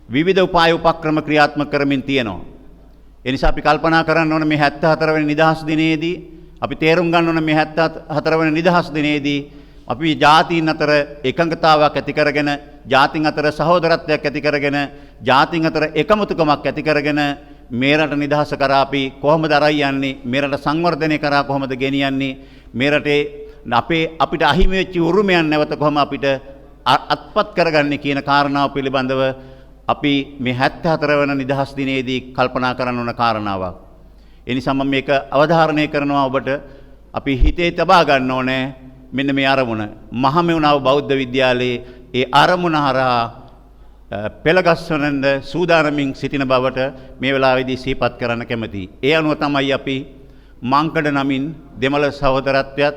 O: විවිධ උපාය උපක්‍රම ක්‍රියාත්මක කරමින් තියෙනවා. ඒ නිසා අපි කල්පනා කරන්න ඕන මේ 74 වෙනි නිදහස් දිනේදී අපි තේරුම් ගන්න ඕන මේ 74 වෙනි නිදහස් දිනේදී අපි ජාතීන් අතර එකඟතාවයක් ඇති කරගෙන ජාතීන් අතර සහෝදරත්වයක් ඇති කරගෙන ජාතීන් අතර එකමුතුකමක් ඇති කරගෙන මේ රට නිදහස කරා අපි කොහොමද අරයි යන්නේ මේ රට සංවර්ධනය කරා කොහොමද ගෙනියන්නේ මේ රටේ අපිට අහිමි වෙච්ච උරුමයන් නැවත කොහොම අපිට අත්පත් කරගන්නේ කියන කාරණාව පිළිබඳව අපි මේ 74 වෙනි නිදහස් දිනේදී කල්පනා කරන්න ඕන කාරණාවක්. ඒ නිසා මම මේක අවධාරණය කරනවා ඔබට අපි හිතේ තබා ගන්න ඕනේ මෙන්න මේ අරමුණ. මහමෙවුනාව බෞද්ධ විද්‍යාලයේ ඒ අරමුණ හරහා පෙළගස්වන සූදානමින් සිටින බවට මේ වෙලාවේදී සිහිපත් කරන්න කැමැතියි. ඒ අනුව තමයි අපි මංකඩ නමින් දෙමළ සහෝදරත්වයත්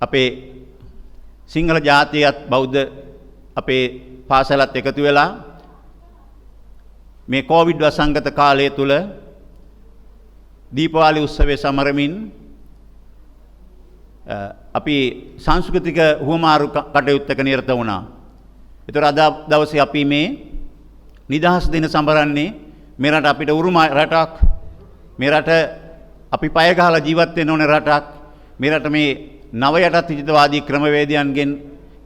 O: අපේ සිංහල ජාතියත් බෞද්ධ අපේ පාසලත් එකතු වෙලා මේ කොවිඩ් වසංගත කාලය තුල දීපාවලි උත්සවයේ සමරමින් අපි සංස්කෘතික හුවමාරු කටයුත්තක නිරත වුණා. ඒතර අද දවසේ අපි මේ නිදහස් දින සමරන්නේ මේ රට අපිට උරුම රටක්. මේ රට අපි පය ගහලා ජීවත් වෙන්න ඕන රටක්. මේ රට මේ නව යටත් විජිතවාදී ක්‍රමවේදයන්ගෙන්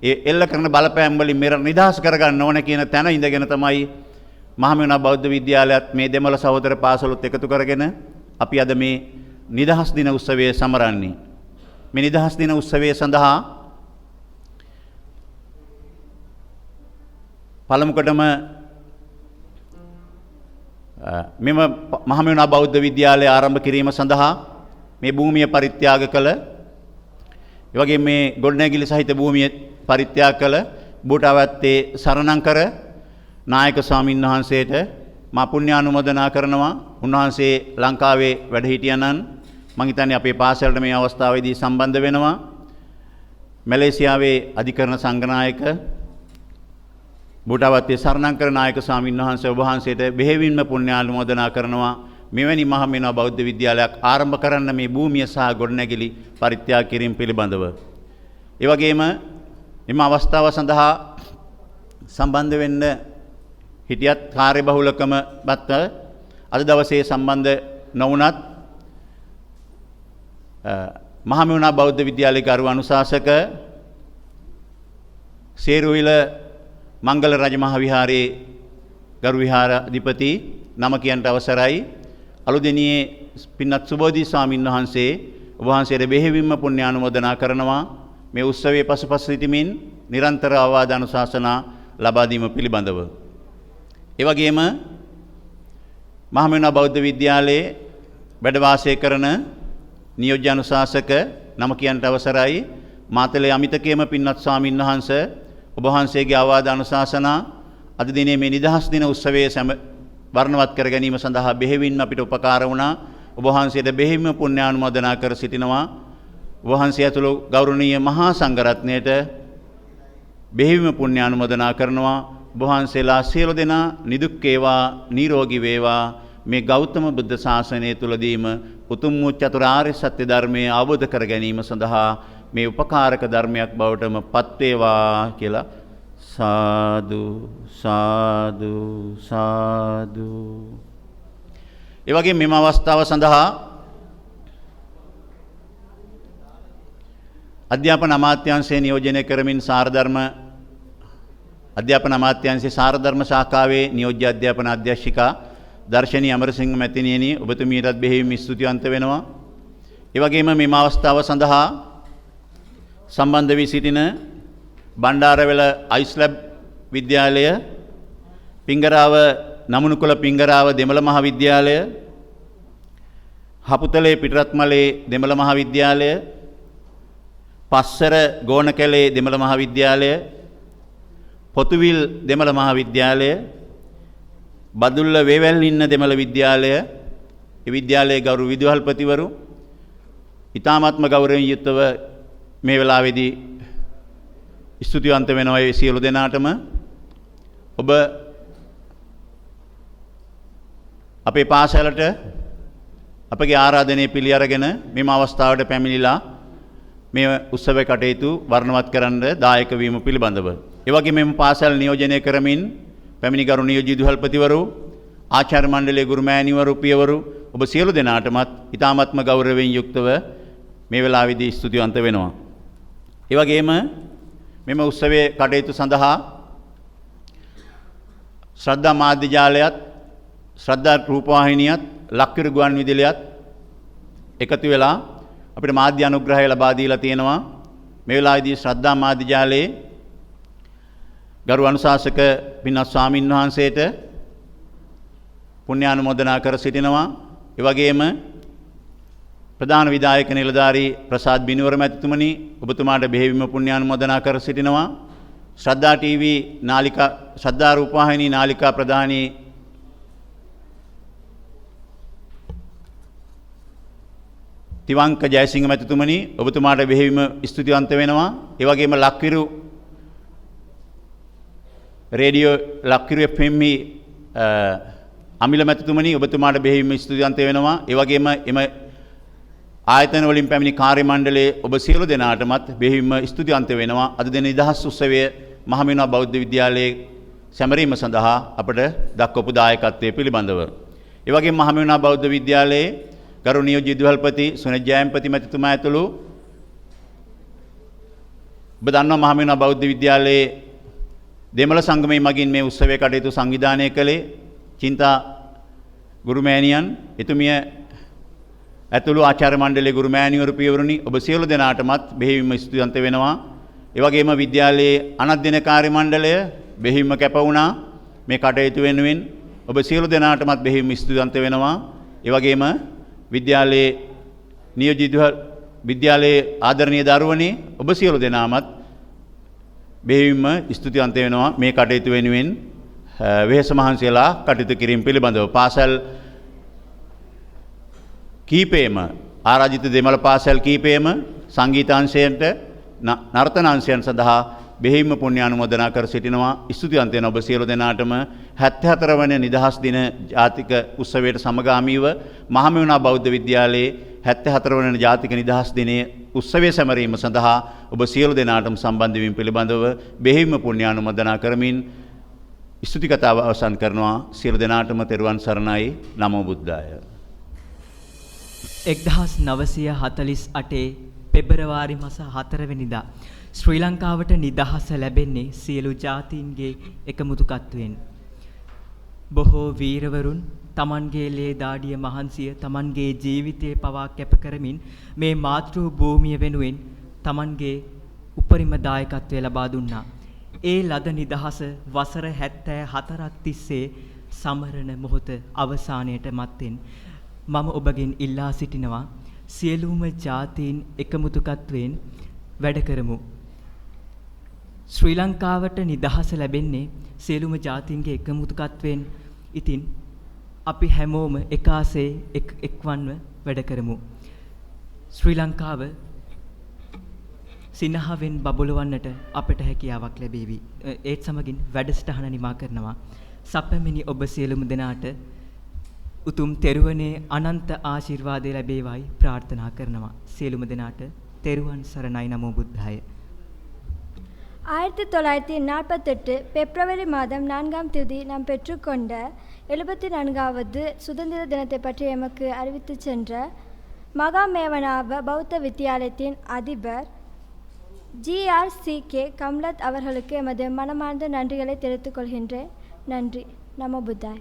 O: ඒ එල්ල කරන බලපෑම් වලින් මේ රට නිදහස් කරගන්න ඕන කියන තැන ඉඳගෙන තමයි මහමෙවුනා බෞද්ධ විද්‍යාලයත් මේ දෙමළ සහෝදර පාසලුත් එකතු කරගෙන අපි අද මේ නිදහස් දින උත්සවය සමරන්නේ. මේ නිදහස් දින උත්සවය සඳහා පළමුකොටම මෙම මහමෙවුනා බෞද්ධ විද්‍යාලය ආරම්භ කිරීම සඳහා මේ භූමිය පරිත්‍යාග කළ ඒ වගේම මේ ගොඩනැගිලි සහිත භූමිය පරිත්‍යාග කළ බූටාවත්තේ සරණංකර නායක ස්වාමින් වහන්සේට මා පුණ්‍යානුමෝදනා කරනවා. උන්වහන්සේ ලංකාවේ වැඩ හිටියනන් මම හිතන්නේ අපේ පාසලට මේ අවස්ථාවේදී සම්බන්ධ වෙනවා. මැලේසියාවේ අධිකරණ සංඝනායක බූටාවත්තේ සරණංකර නායක ස්වාමින් වහන්සේ ඔබ වහන්සේට බෙහෙවින්ම පුණ්‍යානුමෝදනා කරනවා. මෙවැනි මහමෙවුනා බෞද්ධ විද්‍යාලයක් ආරම්භ කරන්න මේ භූමිය සහ ගොඩනැගිලි පරිත්‍යාග කිරීම පිළිබඳව. ඒ වගේම එම අවස්ථාව සඳහා සම්බන්ධ වෙන්න හිටියත් කාර්යබහුලකම බත් අද දවසේ සම්බන්ධ නොවුනත් මහමෙවුනා බෞද්ධ විද්‍යාලයේ ගරු අනුශාසක සේරුවිල මංගල රජමහා විහාරයේ ගරු විහාරාධිපති නම කියන්ට අවසරයි. අලුදෙනියේ පින්වත් සුබෝධි ස්වාමින් වහන්සේ ඔබ වහන්සේට බෙහෙවින්ම පුණ්‍යානුමෝදනා කරනවා. මේ උත්සවයේ පසුපස සිටමින් නිරන්තර අවවාද අනුශාසනා ලබා දීම පිළිබඳව. ඒ වගේම මහමෙවුනා බෞද්ධ විද්‍යාලයේ වැඩ වාසය කරන නියෝජ්‍ය අනුශාසක නම කියන්ට අවසරයි. මාතලේ අමිතකේම පින්වත් ස්වාමින් වහන්සේ ඔබ වහන්සේගේ අවවාද අනුශාසනා අද දිනේ මේ නිදහස් දින උත්සවයේ වර්ණවත් කර ගැනීම සඳහා බෙහෙවින් අපිට උපකාර වුණා. ඔබ වහන්සේට බෙහෙවින්ම පුණ්‍යානුමෝදනා කර සිටිනවා. ඔබ වහන්සේ ඇතුළු ගෞරවනීය මහා සංඝරත්නයට බෙහෙවින්ම පුණ්‍යානුමෝදනා කරනවා. ඔබ වහන්සේලා සියලු දෙනා නිදුක් වේවා, නිරෝගී වේවා. මේ ගෞතම බුද්ධ ශාසනය තුලදීම උතුම් වූ චතුරාර්ය සත්‍ය ධර්මය අවබෝධ කර ගැනීම සඳහා මේ උපකාරක ධර්මයක් බවටම පත් වේවා කියලා සාදු සාදු සාදු. ඒ වගේම මෙම අවස්ථාව සඳහා අධ්‍යාපන අමාත්‍යාංශය නියෝජනය කරමින් අධ්‍යාපන අමාත්‍යාංශයේ සාරධර්ම ශාඛාවේ නියෝජ්‍ය අධ්‍යාපන අධ්‍යක්ෂිකා දර්ශනී අමරසිංහ මැතිණියනි ඔබතුමියටත් බෙහෙවින් ස්තුතිවන්ත වෙනවා. ඒ වගේම මෙම අවස්ථාව සඳහා සම්බන්ධ වී සිටින බණ්ඩාරවැල අයිස්ලැබ් විද්‍යාලය, පිංගරාව නමුනුකොළ පිංගරාව දෙමළ මහා විද්‍යාලය, හපුතලේ පිටරත්මලේ දෙමළ මහා විද්‍යාලය, පස්සර ගෝණකැලේ දෙමළ මහා විද්‍යාලය, පොතුවිල් දෙමළ මහා විද්‍යාලය, බදුල්ල වේවැල් ඉන්න දෙමළ විද්‍යාලය, ඒ විද්‍යාලයේ ගෞරව විදුහල්පතිවරු ඉතාමත්ම ගෞරවයෙන් යුක්තව මේ වෙලාවේදී ස්තුතිවන්ත වෙනවා ඒ සියලු දෙනාටම. ඔබ අපේ පාසලට අපගේ ආරාධනය පිළි අරගෙන මෙම අවස්ථාවට පැමිණිලා මේ උත්සව කටයුතු වර්ණවත් කරන්න දායක වීම පිළිබඳව. ඒ වගේම මෙම පාසල් නියෝජනය කරමින් පැමිණි ගරු නියෝජ්‍ය විදුහල්පතිවරු, ආචාර්ය මණ්ඩලයේ ගුරු මෑණිවරු, පියවරු ඔබ සියලු දෙනාටමත් ඉතාමත්ම ගෞරවයෙන් යුක්තව මේ වෙලාවේදී ස්තුතිවන්ත වෙනවා. ඒ වගේම මෙම උත්සවයේ කටයුතු සඳහා ශ්‍රද්ධා මාධ්‍ය ජාලයත්, ශ්‍රද්ධා රූපවාහිනියත්, ලක්විරු ගුවන් විදුලියත් එකතු වෙලා අපිට මාධ්‍ය අනුග්‍රහය ලබා දීලා තියෙනවා. මේ වෙලාවේදී ශ්‍රද්ධා මාධ්‍ය ජාලයේ ගරු අනුශාසක පින්වත් ස්වාමින් වහන්සේට පුණ්‍යානුමෝදනා කර සිටිනවා. ඒ වගේම ප්‍රධාන විධායක නිලධාරී ප්‍රසාද් බිනුවර මැතිතුමනි ඔබතුමාට බෙහෙවින්ම පුණ්‍යානුමෝදනා කර සිටිනවා. ශ්‍රද්ධා ටීවී නාලිකා, ශ්‍රද්ධා රූපවාහිනී නාලිකා ප්‍රධානී තිවංක ජයසිංහ මැතිතුමනි ඔබතුමාට බෙහෙවින්ම ස්තුතිවන්ත වෙනවා. ඒ වගේම ලක්විරු රේඩියෝ ලක්විරු FM අමිල මැතිතුමනි ඔබතුමාට බෙහෙවින්ම ස්තුතිවන්ත වෙනවා. ඒ වගේම එම ආයතන වලින් පැමිණි කාර්ය මණ්ඩලයේ ඔබ සියලු දෙනාටමත් බෙහෙවින්ම ස්තුතිවන්ත වෙනවා. අද දින නිදහස් උත්සවය මහමෙවුනා බෞද්ධ විද්‍යාලයේ සැමරීම සඳහා අපට දක්වපු දායකත්වයේ පිළිබඳව. ඒ වගේම මහමෙවුනා බෞද්ධ විද්‍යාලයේ ගරු නියෝජ්‍ය විදුහල්පති සුනිල් ජයම්පති මැතිතුමා ඇතුළු ඔබ දන්නවා මහමෙවුනා බෞද්ධ විද්‍යාලයේ දෙමළ සංගමයේ මගින් මේ උත්සවයේ කටයුතු සංවිධානය කළේ චින්තා ගුරුමෑණියන්, එතුමිය ඇතුළු ආචාර්ය මණ්ඩලයේ ගුරු මෑණිවරු, පියවරුනි ඔබ සියලු දෙනාටමත් බෙහෙවින්ම ස්තුතිවන්ත වෙනවා. ඒ වගේම විද්‍යාලයේ අනධ්‍යයන කාර්ය මණ්ඩලය බෙහෙවින්ම කැප වුණා මේ කටයුතු වෙනුවෙන්. ඔබ සියලු දෙනාටමත් බෙහෙවින්ම ස්තුතිවන්ත වෙනවා. ඒ වගේම විද්‍යාලයේ නියෝජිතව විද්‍යාලයේ ආදරණීය දරුවනේ ඔබ සියලු දෙනාමත් බෙහෙවින්ම ස්තුතිවන්ත වෙනවා මේ කටයුතු වෙනුවෙන් වෙහෙස මහන්සියලා කටයුතු කිරීම පිළිබඳව. පාසල් කීපේම ආරාධිත දෙමළ පාසල් කීපේම සංගීතාංශයට නර්තනාංශයන් සඳහා බෙහෙවින්ම පුණ්‍ය අනුමෝදනා කර සිටිනවා. ස්තුතිවන්ත වෙන ඔබ සියලු දෙනාටම 74 වන නිදහස් දින ජාතික උත්සවයට සමගාමීව මහමෙවුනා බෞද්ධ විද්‍යාලයේ 74 වන ජාතික නිදහස් දිනයේ උත්සවයේ සැමරීම සඳහා ඔබ සියලු දෙනාටම සම්බන්ධ වීම පිළිබඳව බෙහෙවින්ම පුණ්‍ය අනුමෝදනා කරමින් ස්තුති කතාව අවසන් කරනවා. සියලු දෙනාටම තෙරුවන් සරණයි. නමෝ බුද්ධාය.
A: 1948 පෙබරවාරි මාස 4 වෙනිදා ශ්‍රී ලංකාවට නිදහස ලැබෙන්නේ සියලු ජාතීන්ගේ එකමුතුකත්වයෙන්. බොහෝ වීරවරුන් තමන්ගේ ලේ දාඩිය මහන්සිය තමන්ගේ ජීවිතය පවා කැප කරමින් මේ මාතෘ භූමිය වෙනුවෙන් තමන්ගේ උපරිම දායකත්වය ලබා දුන්නා. ඒ ලද නිදහස වසර 74ක් තිස්සේ සමරන මොහොත අවසානයට මත්තෙන් මම ඔබගෙන් ඉල්ලා සිටිනවා සියලුම ජාතීන් එකමුතුකත්වයෙන් වැඩ කරමු. ශ්‍රී ලංකාවට නිදහස ලැබෙන්නේ සියලුම ජාතීන්ගේ එකමුතුකත්වයෙන්. ඉතින් අපි හැමෝම එකාසේ එක්වන්ව වැඩ කරමු. ශ්‍රී ලංකාව සිනහවෙන් බබළුවන්නට අපට හැකියාවක් ලැබේවි. ඒත් සමගින් වැඩසටහන නිමා කරනවා. සපැමිණි ඔබ සියලුම දෙනාට උතුම් තෙරුවනේ අනන්ත ආශිර්වාදය ලැබේවායි ප්‍රාර්ථනා කරනවා. සියලුම දෙනාට තෙරුවන් සරණයි. නමෝ බුද්ධාය.
B: 1948 பிப்ரவரி மாதம் 4ஆம் தேதி நாம் பெற்றுக்கொண்ட 74வது சுதந்திர தினத்தை பற்றி எமக்கு அறிவித்து சென்ற மகாமேவனாவ பௌத்த வித்தியாலயத்தின் அதிபர் GRCK கம்லத் அவர்களுக்கு எமது மனமார்ந்த நன்றிகளை தெரிவித்துக் கொள்கின்றேன். நன்றி. நமோ புத்தாய்.